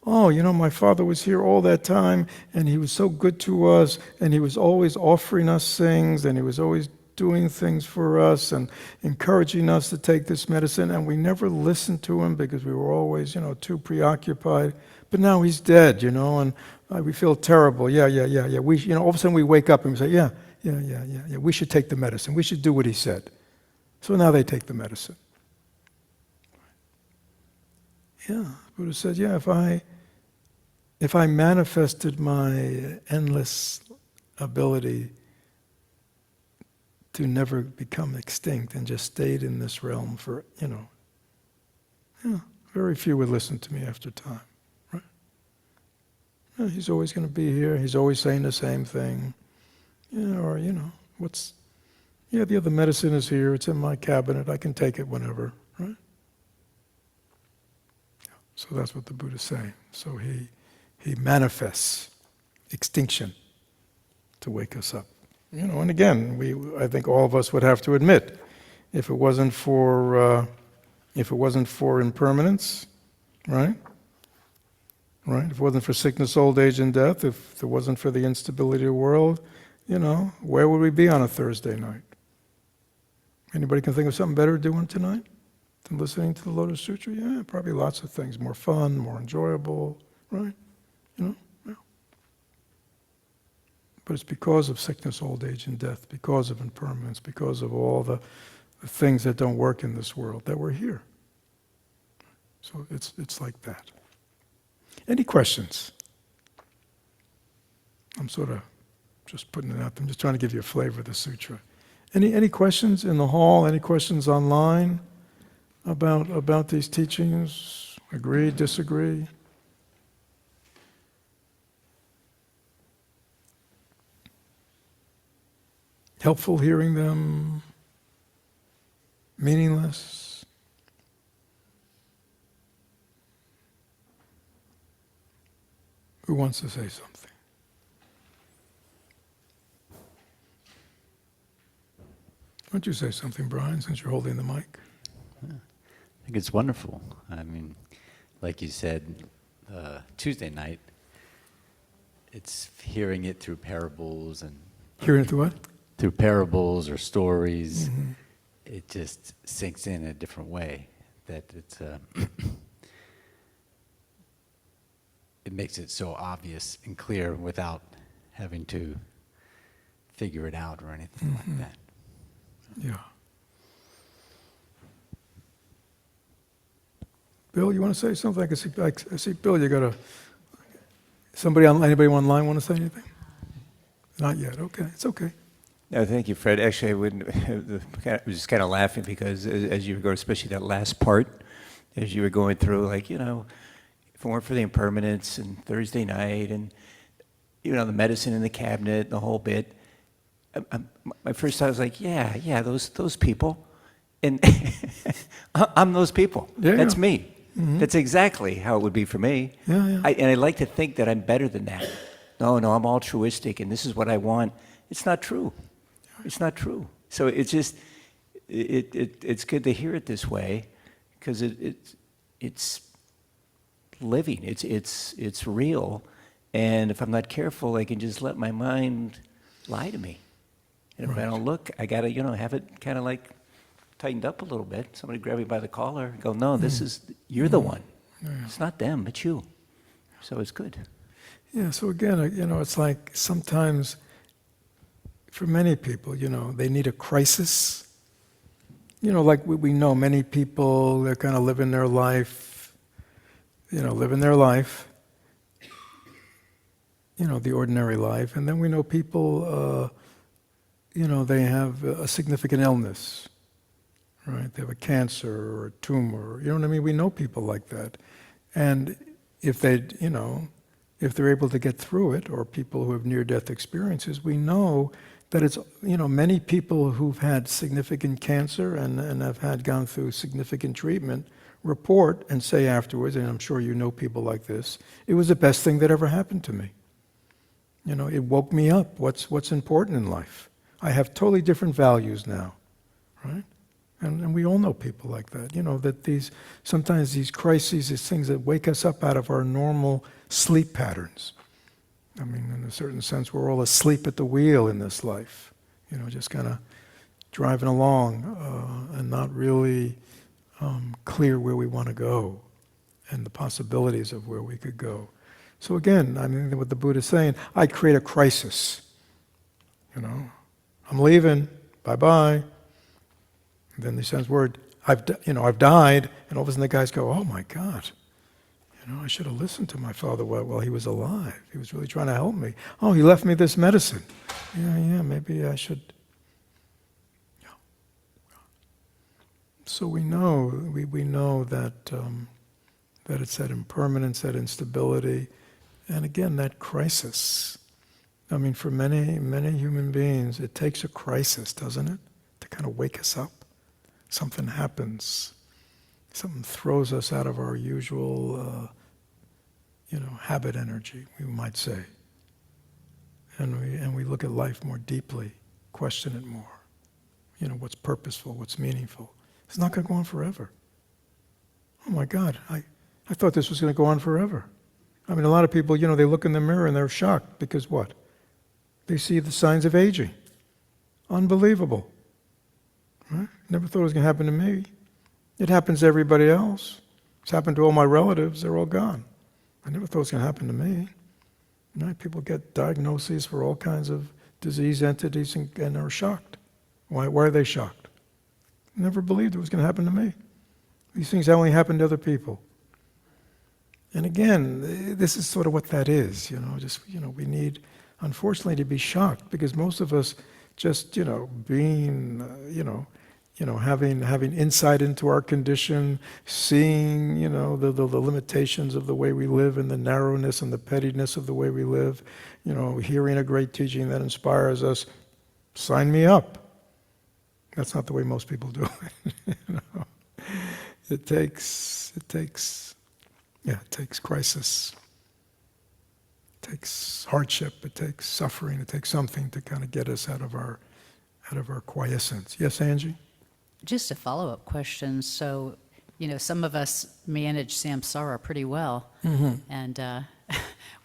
oh, my father was here all that time, and he was so good to us, and he was always offering us things, and he was always doing things for us, and encouraging us to take this medicine, and we never listened to him because we were always, too preoccupied. But now he's dead, and we feel terrible. Yeah. We, all of a sudden we wake up and we say, yeah. We should take the medicine. We should do what he said. So now they take the medicine. Yeah, Buddha said, yeah, if I manifested my endless ability to never become extinct and just stayed in this realm for, very few would listen to me after time, right? Yeah, he's always going to be here. He's always saying the same thing. The medicine is here. It's in my cabinet. I can take it whenever, right? So that's what the Buddha's saying. So he manifests extinction to wake us up. And again, I think all of us would have to admit, if it wasn't for impermanence, right? Right? If it wasn't for sickness, old age, and death, if it wasn't for the instability of the world, where would we be on a Thursday night? Anybody can think of something better doing tonight than listening to the Lotus Sutra? Yeah, probably lots of things. More fun, more enjoyable, right? Yeah. But it's because of sickness, old age, and death, because of impermanence, because of all the things that don't work in this world that we're here. So it's like that. Any questions? I'm sort of just putting it out there. I'm just trying to give you a flavor of the sutra. Any questions in the hall? Any questions online about these teachings? Agree, disagree? Helpful hearing them? Meaningless? Who wants to say something? Why don't you say something, Brian, since you're holding the mic? I think it's wonderful. I mean, like you said, Tuesday night, it's hearing it through parables and... Hearing it through what? Through parables or stories. Mm-hmm. It just sinks in a different way. That it's... it makes it so obvious and clear without having to figure it out or anything like that. Yeah. Bill, you want to say something? I see Bill, you got a... Anybody online want to say anything? Not yet. Okay, it's okay. No, thank you, Fred. Actually, I was just kind of laughing because as you were going, especially that last part, as you were going through, if it weren't for the impermanence and Thursday night and, the medicine in the cabinet, the whole bit, my first thought was those people, and I'm those people. Yeah, That's yeah. me. Mm-hmm. That's exactly how it would be for me. Yeah. And I like to think that I'm better than that. No, I'm altruistic, and this is what I want. It's not true. It's not true. So it's just, it's good to hear it this way, because it's living. It's real, and if I'm not careful, I can just let my mind lie to me. And if I don't look, I gotta, have it kind of tightened up a little bit. Somebody grab me by the collar and go, no, you're the one. Yeah. It's not them, it's you. So it's good. Yeah, so again, it's like sometimes, for many people, they need a crisis. Like we know many people, they're kind of living their life, the ordinary life. And then we know people, they have a significant illness, right? They have a cancer or a tumor, We know people like that. And if if they're able to get through it, or people who have near-death experiences, we know that it's, many people who've had significant cancer and have gone through significant treatment report and say afterwards, and I'm sure you know people like this, it was the best thing that ever happened to me. It woke me up. What's important in life? I have totally different values now, right? And we all know people like that. That sometimes these crises, these things that wake us up out of our normal sleep patterns. I mean, in a certain sense, we're all asleep at the wheel in this life. Just kind of driving along and not really clear where we want to go and the possibilities of where we could go. So again, I mean, what the Buddha's saying, I create a crisis. I'm leaving. Bye-bye. And then he sends word, I've died. And all of a sudden the guys go, oh my God. I should have listened to my father while he was alive. He was really trying to help me. Oh, he left me this medicine. Yeah, maybe I should. Yeah. So we know that that it's that impermanence, that instability, and again that crisis. I mean, for many human beings, it takes a crisis, doesn't it, to kind of wake us up. Something happens. Something throws us out of our usual, habit energy, we might say. And we look at life more deeply, question it more. What's purposeful, what's meaningful. It's not going to go on forever. Oh my God, I thought this was going to go on forever. I mean, a lot of people, they look in the mirror and they're shocked because what? They see the signs of aging. Unbelievable. Right? Never thought it was going to happen to me. It happens to everybody else. It's happened to all my relatives. They're all gone. I never thought it was going to happen to me. Right? People get diagnoses for all kinds of disease entities and are shocked. Why are they shocked? Never believed it was going to happen to me. These things only happen to other people. And again, this is sort of what that is. We need, unfortunately, to be shocked because most of us just, being, having insight into our condition, seeing, the limitations of the way we live and the narrowness and the pettiness of the way we live, hearing a great teaching that inspires us, sign me up. That's not the way most people do it. It takes crisis. It takes hardship. It takes suffering. It takes something to kind of get us out of our quiescence. Yes, Angie? Just a follow-up question. So, some of us manage samsara pretty well. Mm-hmm. And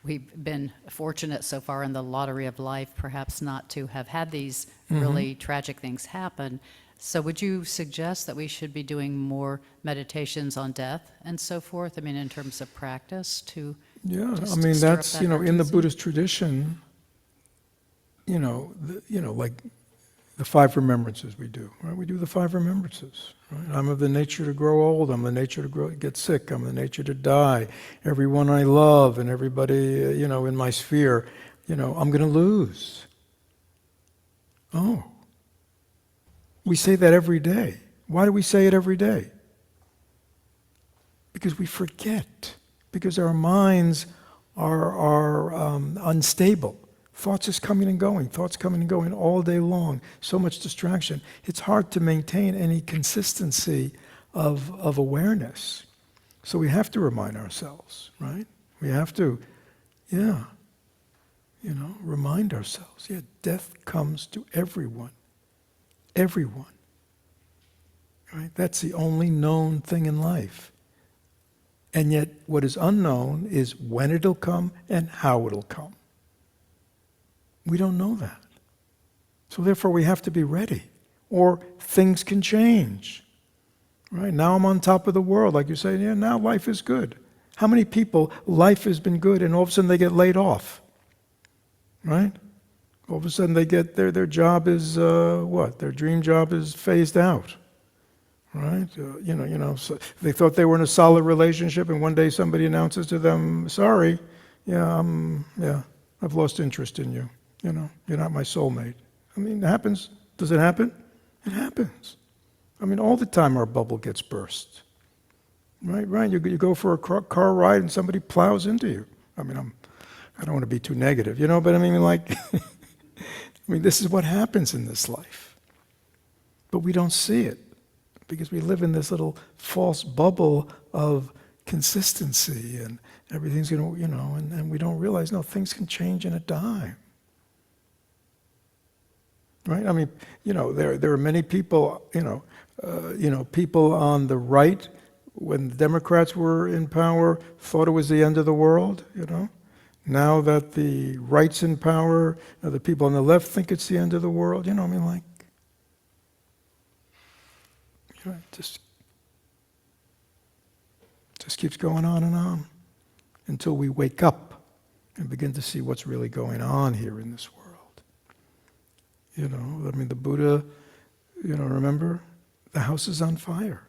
we've been fortunate so far in the lottery of life, perhaps not to have had these really tragic things happen. So would you suggest that we should be doing more meditations on death and so forth? I mean, in terms of practice to Yeah, just I mean, stir up that's, that in the urgency? Buddhist tradition, like the 5 remembrances we do, right? We do the 5 remembrances, right? I'm of the nature to grow old. I'm the nature to get sick. I'm the nature to die. Everyone I love and everybody, in my sphere, I'm going to lose. Oh. We say that every day. Why do we say it every day? Because we forget. Because our minds are unstable. Thoughts is coming and going. Thoughts coming and going all day long. So much distraction. It's hard to maintain any consistency of awareness. So we have to remind ourselves, right? We have to, remind ourselves. Yeah, death comes to everyone. Everyone. Right? That's the only known thing in life. And yet what is unknown is when it'll come and how it'll come. We don't know that. So therefore we have to be ready. Or things can change. Right? Now I'm on top of the world. Like you say, now life is good. How many people, life has been good and all of a sudden they get laid off? Right? All of a sudden they get their job is their dream job is phased out, right? So they thought they were in a solid relationship, and one day somebody announces to them, "Sorry, I've lost interest in you. You're not my soulmate." I mean, it happens. Does it happen? It happens. I mean, all the time our bubble gets burst, right? You go for a car ride and somebody plows into you. I mean, I don't want to be too negative, but I mean, like. This is what happens in this life. But we don't see it because we live in this little false bubble of, consistency and everything's going to, and we don't realize, no, things can change in a dime. Right? I mean, there are many people, people on the right, when the Democrats were in power, thought it was the end of the world, Now that the right's in power, the people on the left think it's the end of the world, it just keeps going on and on until we wake up and begin to see what's really going on here in this world. The Buddha, remember? The house is on fire.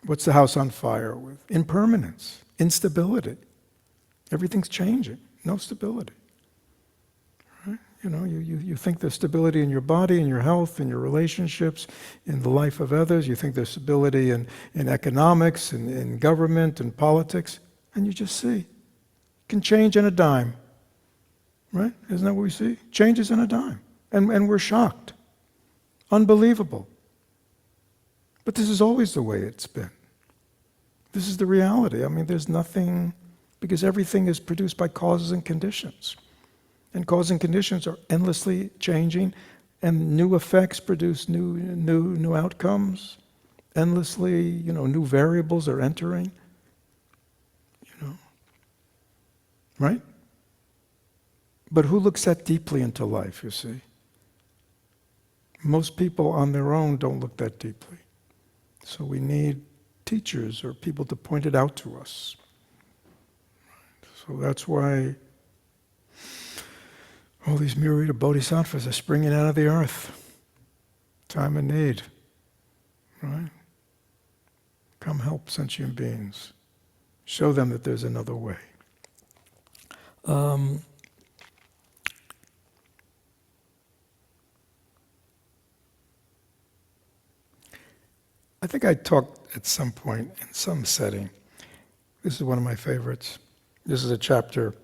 What's the house on fire with? Impermanence, instability. Everything's changing, no stability. Right? You think there's stability in your body, in your health, in your relationships, in the life of others. You think there's stability in economics, in government, and politics. And you just see. It can change in a dime. Right? Isn't that what we see? Changes in a dime. And we're shocked. Unbelievable. But this is always the way it's been. This is the reality. There's nothing, because everything is produced by causes and conditions. And causes and conditions are endlessly changing, and new effects produce new outcomes. Endlessly, new variables are entering. Right? But who looks that deeply into life, you see? Most people on their own don't look that deeply. So we need teachers or people to point it out to us. So that's why all these myriad of bodhisattvas are springing out of the earth. Time of need. Right? Come help sentient beings. Show them that there's another way. I think I talked at some point in some setting. This is one of my favorites. This is a chapter.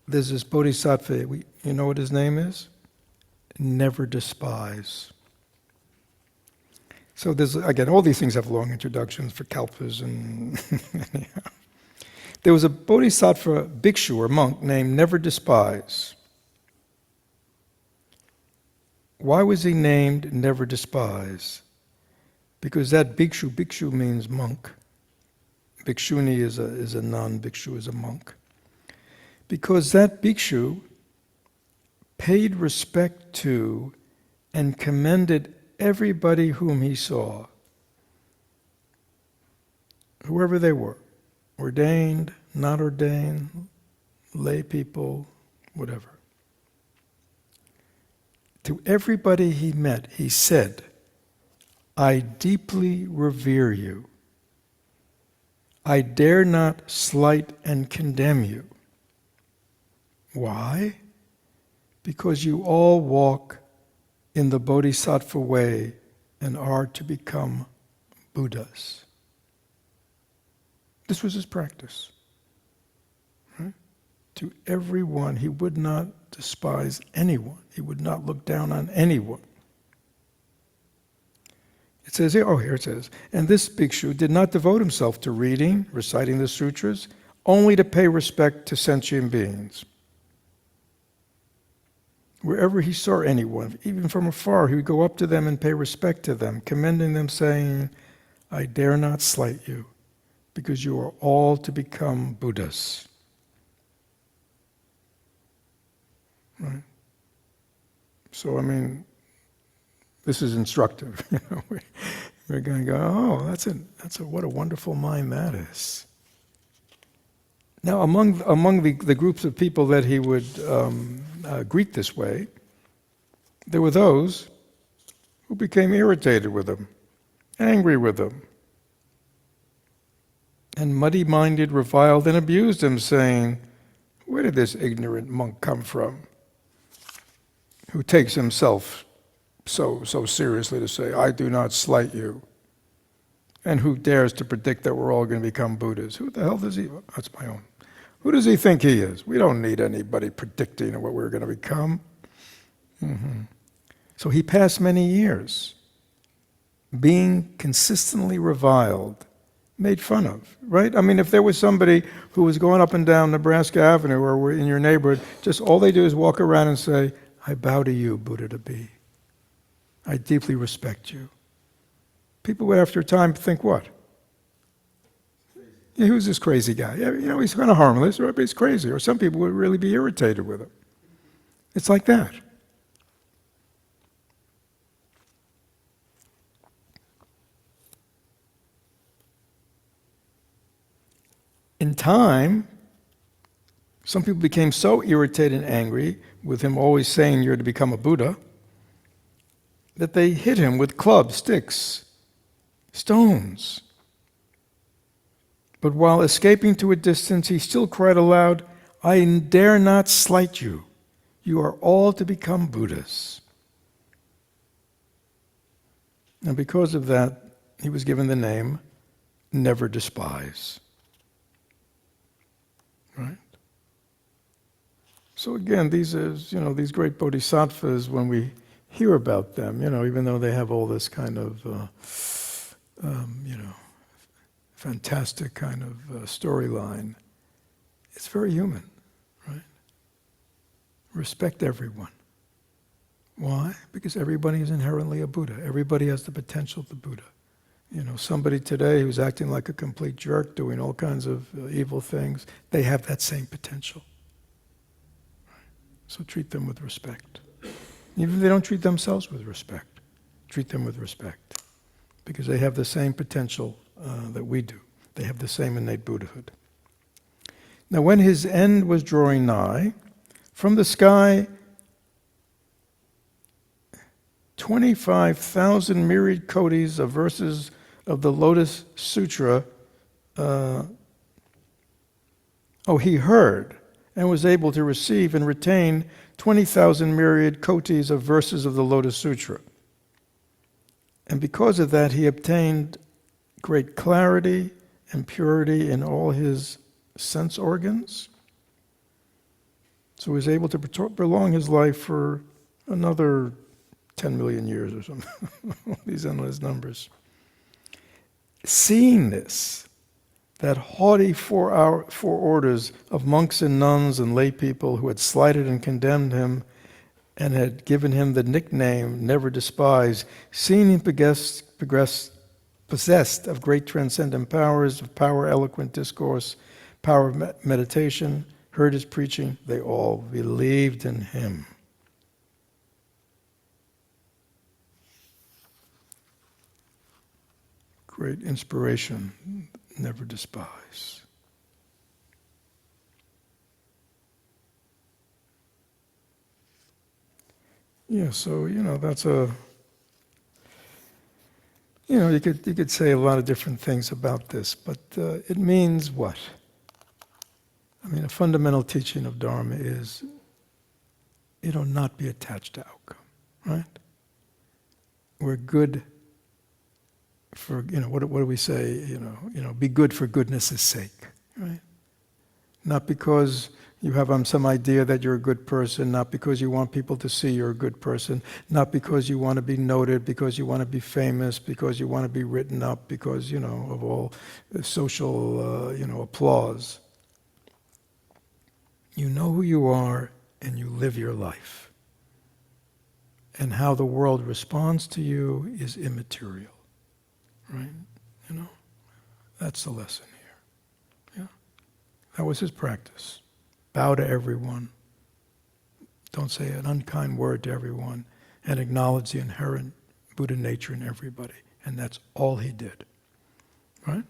There's this bodhisattva. You know what his name is? Never despise. So there's, again, all these things have long introductions for kalpas and anyhow. There was a bodhisattva bhikshu or monk named Never Despise. Why was he named Never Despise? Because that bhikshu means monk. Bhikshuni is a nun, bhikshu is a monk. Because that bhikshu paid respect to and commended everybody whom he saw, whoever they were, ordained, not ordained, lay people, whatever. To everybody he met, he said, I deeply revere you. I dare not slight and condemn you. Why? Because you all walk in the bodhisattva way and are to become Buddhas. This was his practice. Right? To everyone, he would not despise anyone. He would not look down on anyone. It says here, here it says, and this bhikshu did not devote himself to reading, reciting the sutras, only to pay respect to sentient beings. Wherever he saw anyone, even from afar, he would go up to them and pay respect to them, commending them, saying, I dare not slight you, because you are all to become Buddhas. Right? So, this is instructive. We're going to go, oh, that's what a wonderful mind that is. Now, among the groups of people that he would greet this way, there were those who became irritated with him, angry with him, and muddy-minded reviled and abused him, saying, where did this ignorant monk come from, who takes himself so seriously to say, I do not slight you, and who dares to predict that we're all going to become Buddhas? Who the hell does he? That's my own. Who does he think he is? We don't need anybody predicting what we're going to become. Mm-hmm. So he passed many years being consistently reviled made fun of, right? I mean, if there was somebody who was going up and down Nebraska Avenue or were in your neighborhood, just all they do is walk around and say, I bow to you, Buddha to be. I deeply respect you. People would, after a time, think what? Yeah, who's this crazy guy? Yeah, he's kind of harmless, right? But he's crazy. Or some people would really be irritated with him. It's like that. In time, some people became so irritated and angry with him always saying you're to become a Buddha that they hit him with clubs, sticks, stones. But while escaping to a distance, he still cried aloud, I dare not slight you. You are all to become Buddhas. And because of that, he was given the name Never Despise. Right? So again, these are, these great bodhisattvas, when we hear about them, even though they have all this kind of, fantastic kind of storyline, it's very human, right? Respect everyone. Why? Because everybody is inherently a Buddha. Everybody has the potential of the Buddha. Somebody today who's acting like a complete jerk, doing all kinds of evil things, they have that same potential. So treat them with respect. Even if they don't treat themselves with respect, treat them with respect. Because they have the same potential that we do. They have the same innate Buddhahood. Now when his end was drawing nigh, from the sky 25,000 myriad kotis of verses of the Lotus Sutra, he heard and was able to receive and retain 20,000 myriad kotis of verses of the Lotus Sutra. And because of that, he obtained great clarity and purity in all his sense organs. So he was able to prolong his life for another 10 million years or something. These endless numbers. Seeing this, that haughty four orders of monks and nuns and lay people who had slighted and condemned him and had given him the nickname Never Despise, seeing him possessed of great transcendent powers, of power, eloquent discourse, power of meditation, heard his preaching, they all believed in him. Great inspiration, never despise. Yeah, so, that's a, you could say a lot of different things about this, but it means what? I mean, a fundamental teaching of Dharma is, not be attached to outcome, right? We're good for, what do we say? Be good for goodness' sake, right? Not because you have some idea that you're a good person, not because you want people to see you're a good person, not because you want to be noted, because you want to be famous, because you want to be written up, because, of all social, applause. You know who you are and you live your life. And how the world responds to you is immaterial. Right? That's the lesson here. Yeah. That was his practice. Bow to everyone. Don't say an unkind word to everyone. And acknowledge the inherent Buddha nature in everybody. And that's all he did. Right?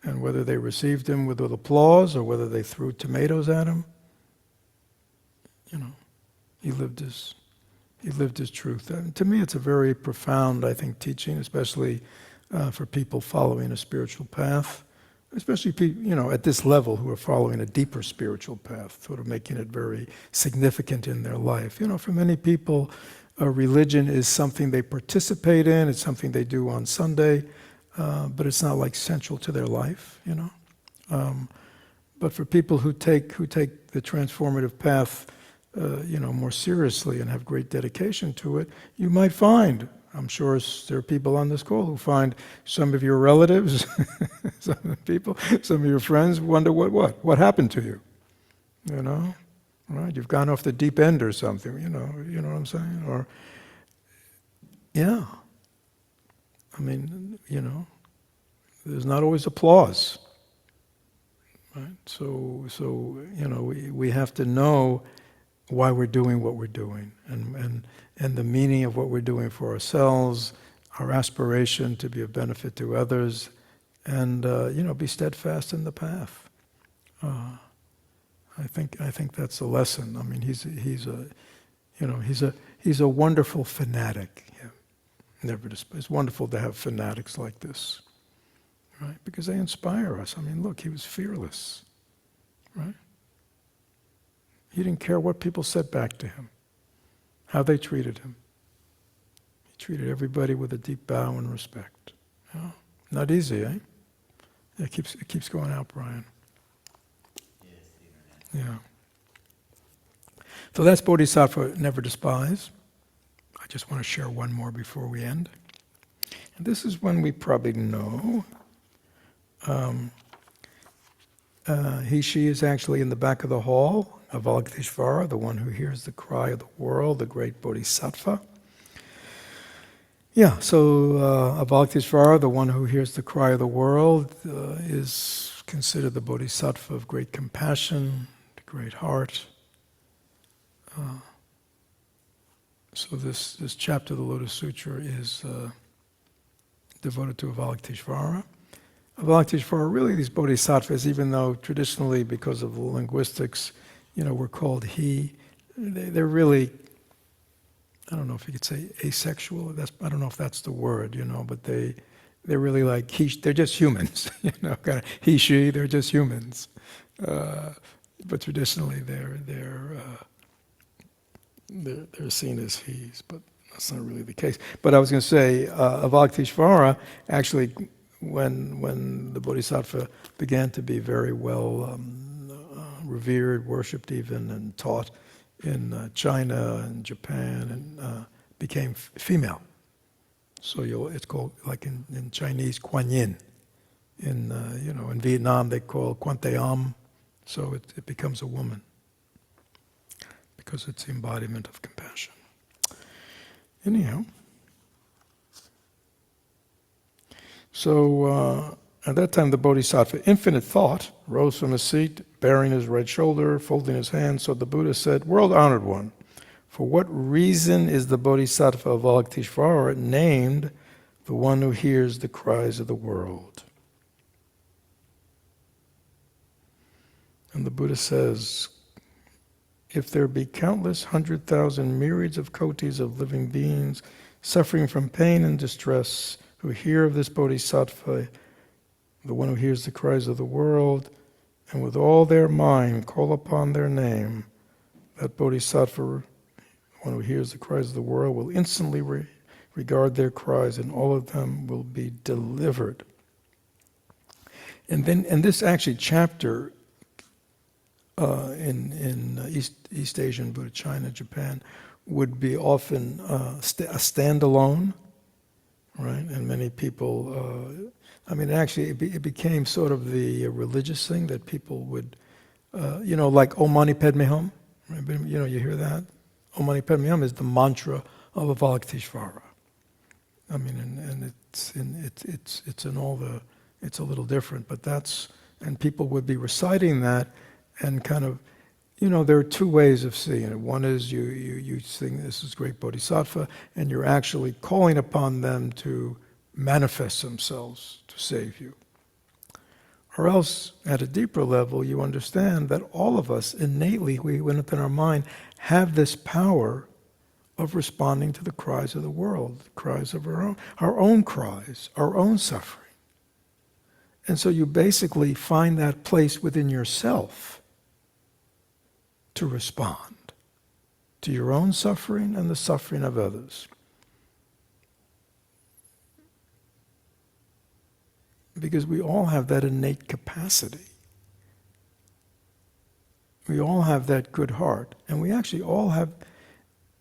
And whether they received him with applause or whether they threw tomatoes at him, he lived his truth. And to me, it's a very profound, I think, teaching, especially for people following a spiritual path, especially people, at this level who are following a deeper spiritual path, sort of making it very significant in their life. For many people, religion is something they participate in, it's something they do on Sunday, but it's not like central to their life, But for people who take the transformative path more seriously and have great dedication to it, you might find I'm sure there are people on this call who find some of your relatives, some of your friends wonder what happened to you, you know, right? You've gone off the deep end or something, you know what I'm saying? Or, yeah, I mean, you know, there's not always applause, right? So you know, we have to know why we're doing what we're doing, and the meaning of what we're doing for ourselves, our aspiration to be of benefit to others, and you know, be steadfast in the path. I think that's a lesson. I mean, he's a wonderful fanatic. Yeah. It's wonderful to have fanatics like this, right? Because they inspire us. I mean, look, he was fearless, right? He didn't care what people said back to him, how they treated him. He treated everybody with a deep bow and respect. Yeah. Not easy, eh? It keeps going out, Brian. Yeah. So that's Bodhisattva never despise. I just want to share one more before we end. And this is one we probably know. She is actually in the back of the hall. Avalokiteshvara, the one who hears the cry of the world, the great Bodhisattva. Yeah, so Avalokiteshvara, the one who hears the cry of the world, is considered the Bodhisattva of great compassion, the great heart. So this chapter of the Lotus Sutra is devoted to Avalokiteshvara. Avalokiteshvara, really these bodhisattvas, even though traditionally because of linguistics, you know, we're called he, they're really, I don't know if you could say asexual. I don't know if that's the word, you know, but they're really like they're just humans, you know, kind of he, she, they're just humans. But traditionally they're seen as he's, but that's not really the case. But I was going to say, Avalokiteshvara, actually, when the Bodhisattva began to be very well revered, worshipped even, and taught in China and Japan, and became female. So it's called, like in Chinese, Kuan Yin. In Vietnam they call Quan Te Am, so it becomes a woman because it's the embodiment of compassion. Anyhow, so at that time the Bodhisattva, infinite thought, rose from his seat, baring his right shoulder, folding his hands. So the Buddha said, "World-honored one, for what reason is the Bodhisattva of Avalokiteshvara named the one who hears the cries of the world?" And the Buddha says, "If there be countless 100,000 myriads of kotis of living beings suffering from pain and distress who hear of this Bodhisattva, the one who hears the cries of the world, and with all their mind call upon their name, that Bodhisattva, the one who hears the cries of the world, will instantly regard their cries, and all of them will be delivered." And this actually chapter in East Asian Buddha, China, Japan, would be often a standalone, right? And many people, actually it became sort of the religious thing that people would, like Om Mani Padme Hum, right? You hear that? Om Mani Padme Hum is the mantra of Avalokiteshvara. I mean, and it's in all the, it's a little different, but and people would be reciting that. And kind of, there are two ways of seeing it. One is you sing this is great Bodhisattva, and you're actually calling upon them to manifest themselves to save you. Or else, at a deeper level, you understand that all of us innately, within our mind, have this power of responding to the cries of the world, the cries of our own cries, our own suffering. And so you basically find that place within yourself to respond to your own suffering and the suffering of others. Because we all have that innate capacity. We all have that good heart. And we actually all have,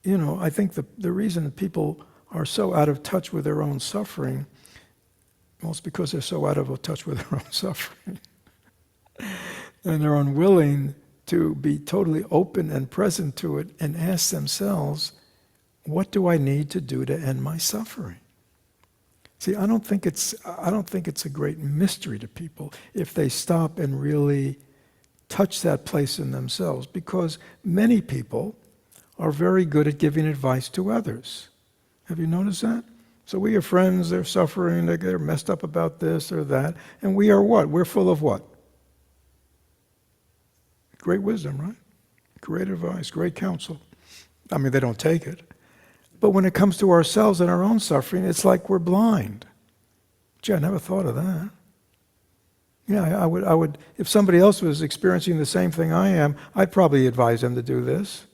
I think the reason that people are so out of touch with their own suffering, well, it's because they're so out of touch with their own suffering. And they're unwilling to be totally open and present to it and ask themselves, what do I need to do to end my suffering? See, I don't think it's a great mystery to people if they stop and really touch that place in themselves, because many people are very good at giving advice to others. Have you noticed that? So we have friends, they're suffering, they're messed up about this or that, and we are what? We're full of what? Great wisdom, right? Great advice, great counsel. I mean, they don't take it. But when it comes to ourselves and our own suffering, it's like we're blind. Gee, I never thought of that. Yeah, I would, if somebody else was experiencing the same thing I am, I'd probably advise them to do this.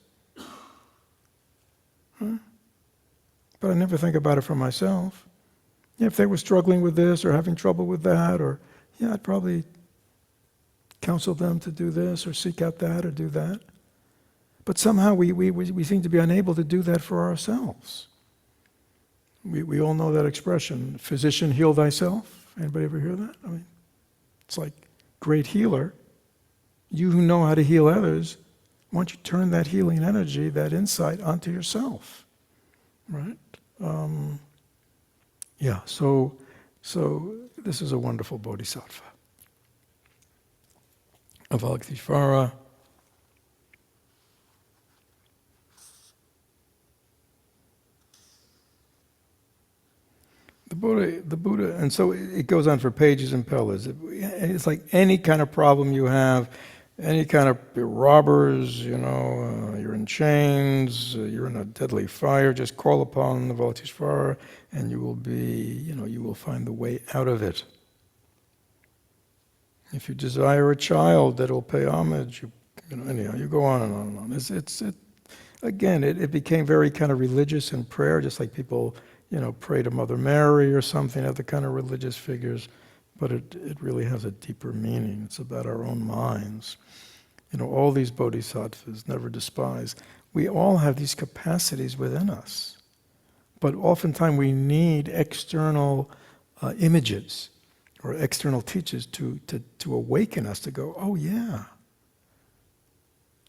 Huh? But I never think about it for myself. If they were struggling with this or having trouble with that, or, yeah, I'd probably counsel them to do this or seek out that or do that. But somehow we seem to be unable to do that for ourselves. We all know that expression, physician, heal thyself. Anybody ever hear that? I mean, it's like, great healer. You who know how to heal others, why don't you turn that healing energy, that insight, onto yourself, right? So this is a wonderful bodhisattva. Avalokiteshvara. The Buddha, and so it goes on for pages and pillars. It's like any kind of problem you have, any kind of robbers, you're in chains, you're in a deadly fire, just call upon the Avalokiteshvara and you will be, you will find the way out of it. If you desire a child that will pay homage, anyhow, you go on and on and on. Again, it became very kind of religious in prayer, just like people pray to Mother Mary or something, other kind of religious figures, but it really has a deeper meaning. It's about our own minds. All these bodhisattvas, never despise. We all have these capacities within us, but oftentimes we need external images or external teachers to awaken us, to go, oh yeah,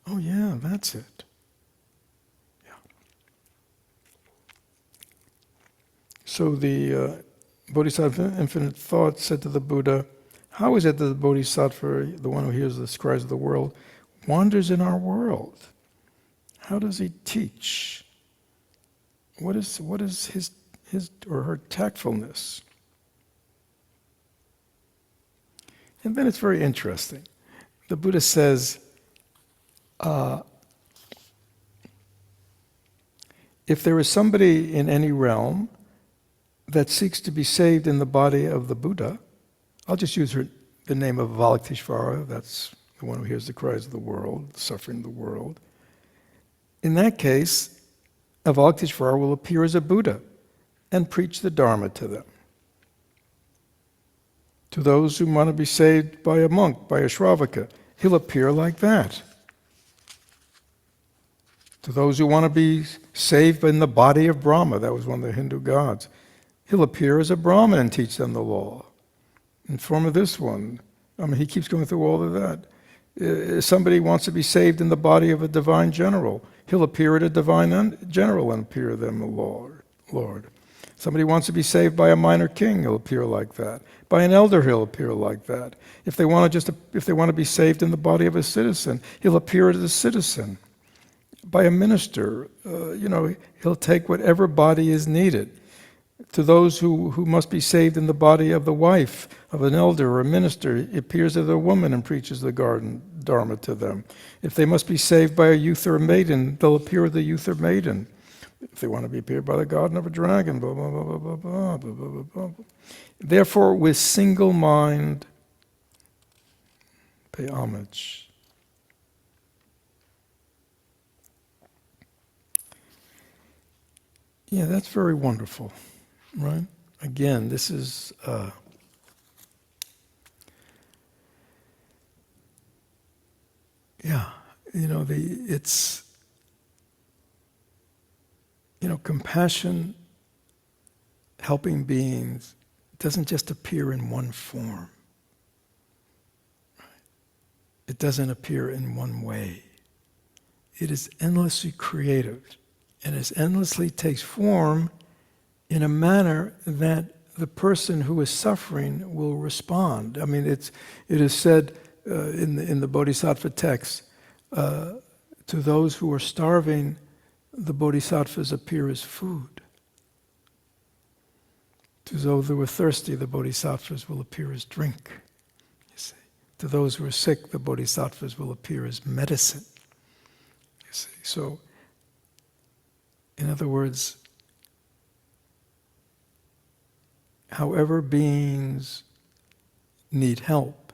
that's it. So the Bodhisattva Infinite Thought said to the Buddha, how is it that the Bodhisattva, the one who hears the cries of the world, wanders in our world? How does he teach? What is his or her tactfulness? And then it's very interesting. The Buddha says, if there is somebody in any realm that seeks to be saved in the body of the Buddha, I'll just use the name of Avalokiteshvara, that's the one who hears the cries of the world, the suffering of the world. In that case, Avalokiteshvara will appear as a Buddha and preach the Dharma to them. To those who want to be saved by a monk, by a Shravaka, he'll appear like that. To those who want to be saved in the body of Brahma, that was one of the Hindu gods, he'll appear as a Brahmin and teach them the law. In form of this one, he keeps going through all of that. If somebody wants to be saved in the body of a divine general, he'll appear at a divine general and appear them the Lord. Somebody wants to be saved by a minor king, he'll appear like that. By an elder, he'll appear like that. If they want to be saved in the body of a citizen, he'll appear as a citizen. By a minister, he'll take whatever body is needed. To those who must be saved in the body of the wife of an elder or a minister, he appears as a woman and preaches the Dharma to them. If they must be saved by a youth or a maiden, they'll appear as a youth or maiden. If they want to be appeared by the garden of a dragon, blah, blah, blah, blah, blah, blah, blah, blah, blah, blah. Therefore, with single mind, pay homage. Yeah, that's very wonderful, right? Again, this is it's compassion helping beings doesn't just appear in one form. It doesn't appear in one way. It is endlessly creative, and it endlessly takes form in a manner that the person who is suffering will respond. I mean, it is said in the Bodhisattva text, to those who are starving, the Bodhisattvas appear as food. To those who are thirsty, the Bodhisattvas will appear as drink. You see. To those who are sick, the Bodhisattvas will appear as medicine. You see. So, in other words, however beings need help,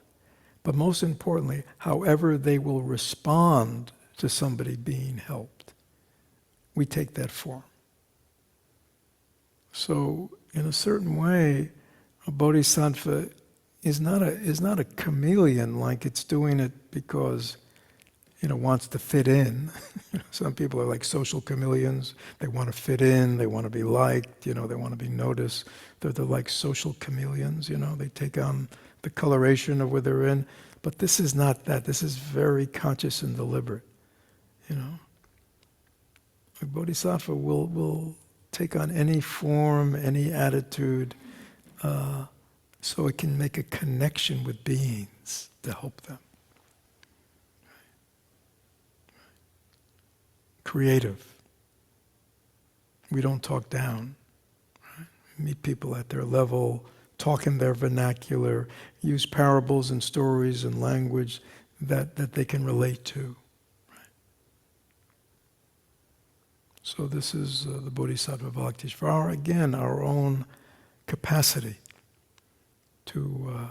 but most importantly, however they will respond to somebody being helped, we take that form. So, in a certain way, a bodhisattva is not a chameleon, like it's doing it because wants to fit in. Some people are like social chameleons. They want to fit in. They want to be liked. They want to be noticed. They're like social chameleons. They take on the coloration of where they're in. But this is not that. This is very conscious and deliberate. A bodhisattva will take on any form, any attitude, so it can make a connection with beings to help them. Creative. We don't talk down. Right? We meet people at their level, talk in their vernacular, use parables and stories and language that they can relate to. Right? So this is the Bodhisattva Bhaktisvara, again, our own capacity to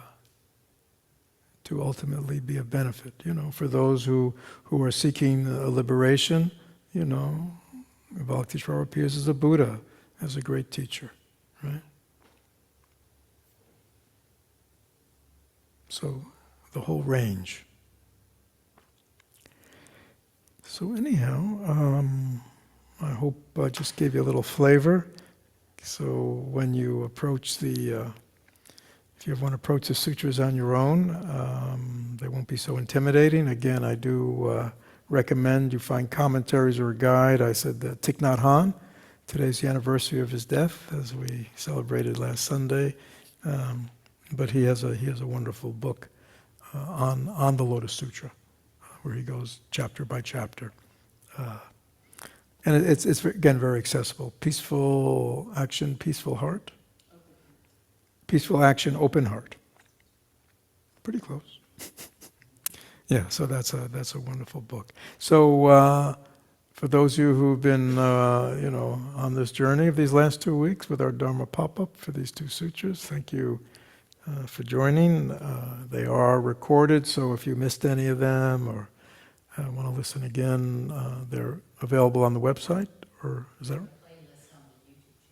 ultimately be of benefit. For those who are seeking liberation, Bhaktisvara appears as a Buddha, as a great teacher, right? So, the whole range. So anyhow, I hope I just gave you a little flavor. So when you approach if you ever want to approach the sutras on your own, they won't be so intimidating. Again, I do recommend you find commentaries or a guide. I said that Thich Nhat Hanh, today's the anniversary of his death, as we celebrated last Sunday. But he has a wonderful book on the Lotus Sutra, where he goes chapter by chapter. And it's again very accessible. Peaceful action, peaceful heart. Peaceful action, open heart. Pretty close. Yeah, so that's a wonderful book. So for those of you who've been on this journey of these last 2 weeks with our Dharma pop-up for these 2 sutras, thank you for joining. They are recorded, so if you missed any of them or want to listen again, they're available on the website, or is that?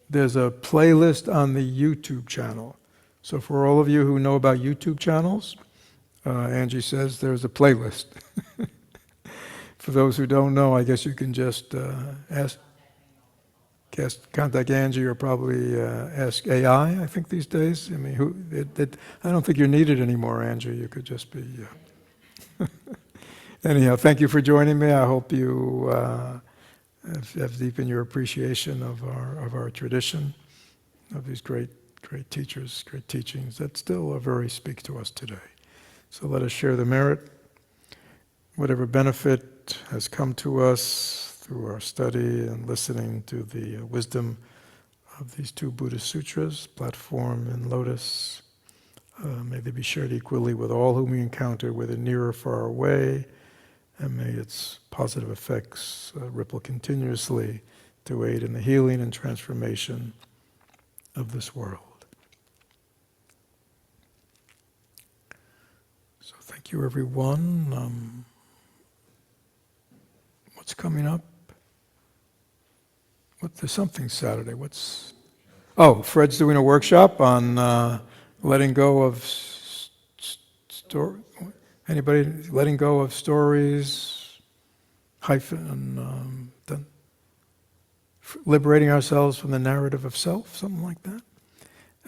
There's a playlist on the YouTube channel. So for all of you who know about YouTube channels, Angie says there's a playlist. For those who don't know, I guess you can just contact Angie or probably ask AI, I think these days. I mean, I don't think you're needed anymore, Angie. You could just be... Anyhow, thank you for joining me. I hope you have deepened your appreciation of our tradition, of these great teachers, great teachings that still very speak to us today. So let us share the merit. Whatever benefit has come to us through our study and listening to the wisdom of these 2 Buddhist sutras, Platform and Lotus, may they be shared equally with all whom we encounter, whether near or far away, and may its positive effects ripple continuously to aid in the healing and transformation of this world. So thank you, everyone. What's coming up? There's something Saturday. Fred's doing a workshop on letting go of anybody letting go of stories, liberating ourselves from the narrative of self, something like that.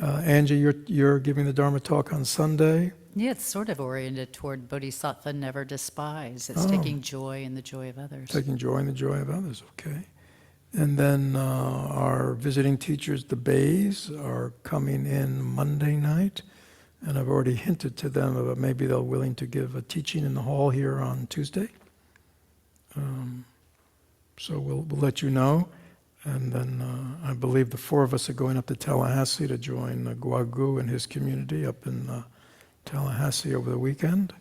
Angie, you're giving the Dharma talk on Sunday. Yeah, it's sort of oriented toward Bodhisattva never despise. It's Oh. taking joy in the joy of others. Taking joy in the joy of others, okay. And then our visiting teachers, the Bays, are coming in Monday night. And I've already hinted to them about maybe they're willing to give a teaching in the hall here on Tuesday. So we'll let you know. And then I believe the four of us are going up to Tallahassee to join Guagu and his community up in Tallahassee over the weekend.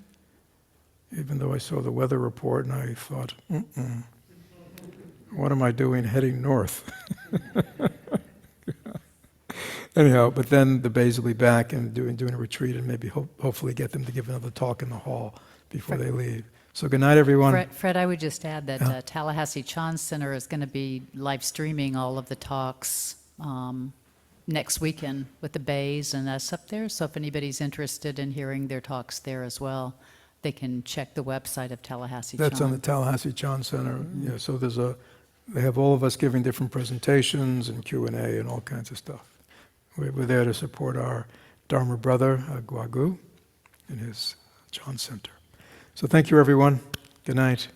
Even though I saw the weather report and I thought, what am I doing heading north? Anyhow, but then the Bays will be back and doing a retreat and maybe hopefully get them to give another talk in the hall before they leave. So good night, everyone. Fred, I would just add that Tallahassee Chan Center is going to be live streaming all of the talks next weekend with the Bays and us up there. So if anybody's interested in hearing their talks there as well, they can check the website of Tallahassee That's Chan. on the Tallahassee Chan Center. Yeah, so they have all of us giving different presentations and Q&A and all kinds of stuff. We're there to support our Dharma brother, Guagu, in his Chan Center. So thank you, everyone. Good night.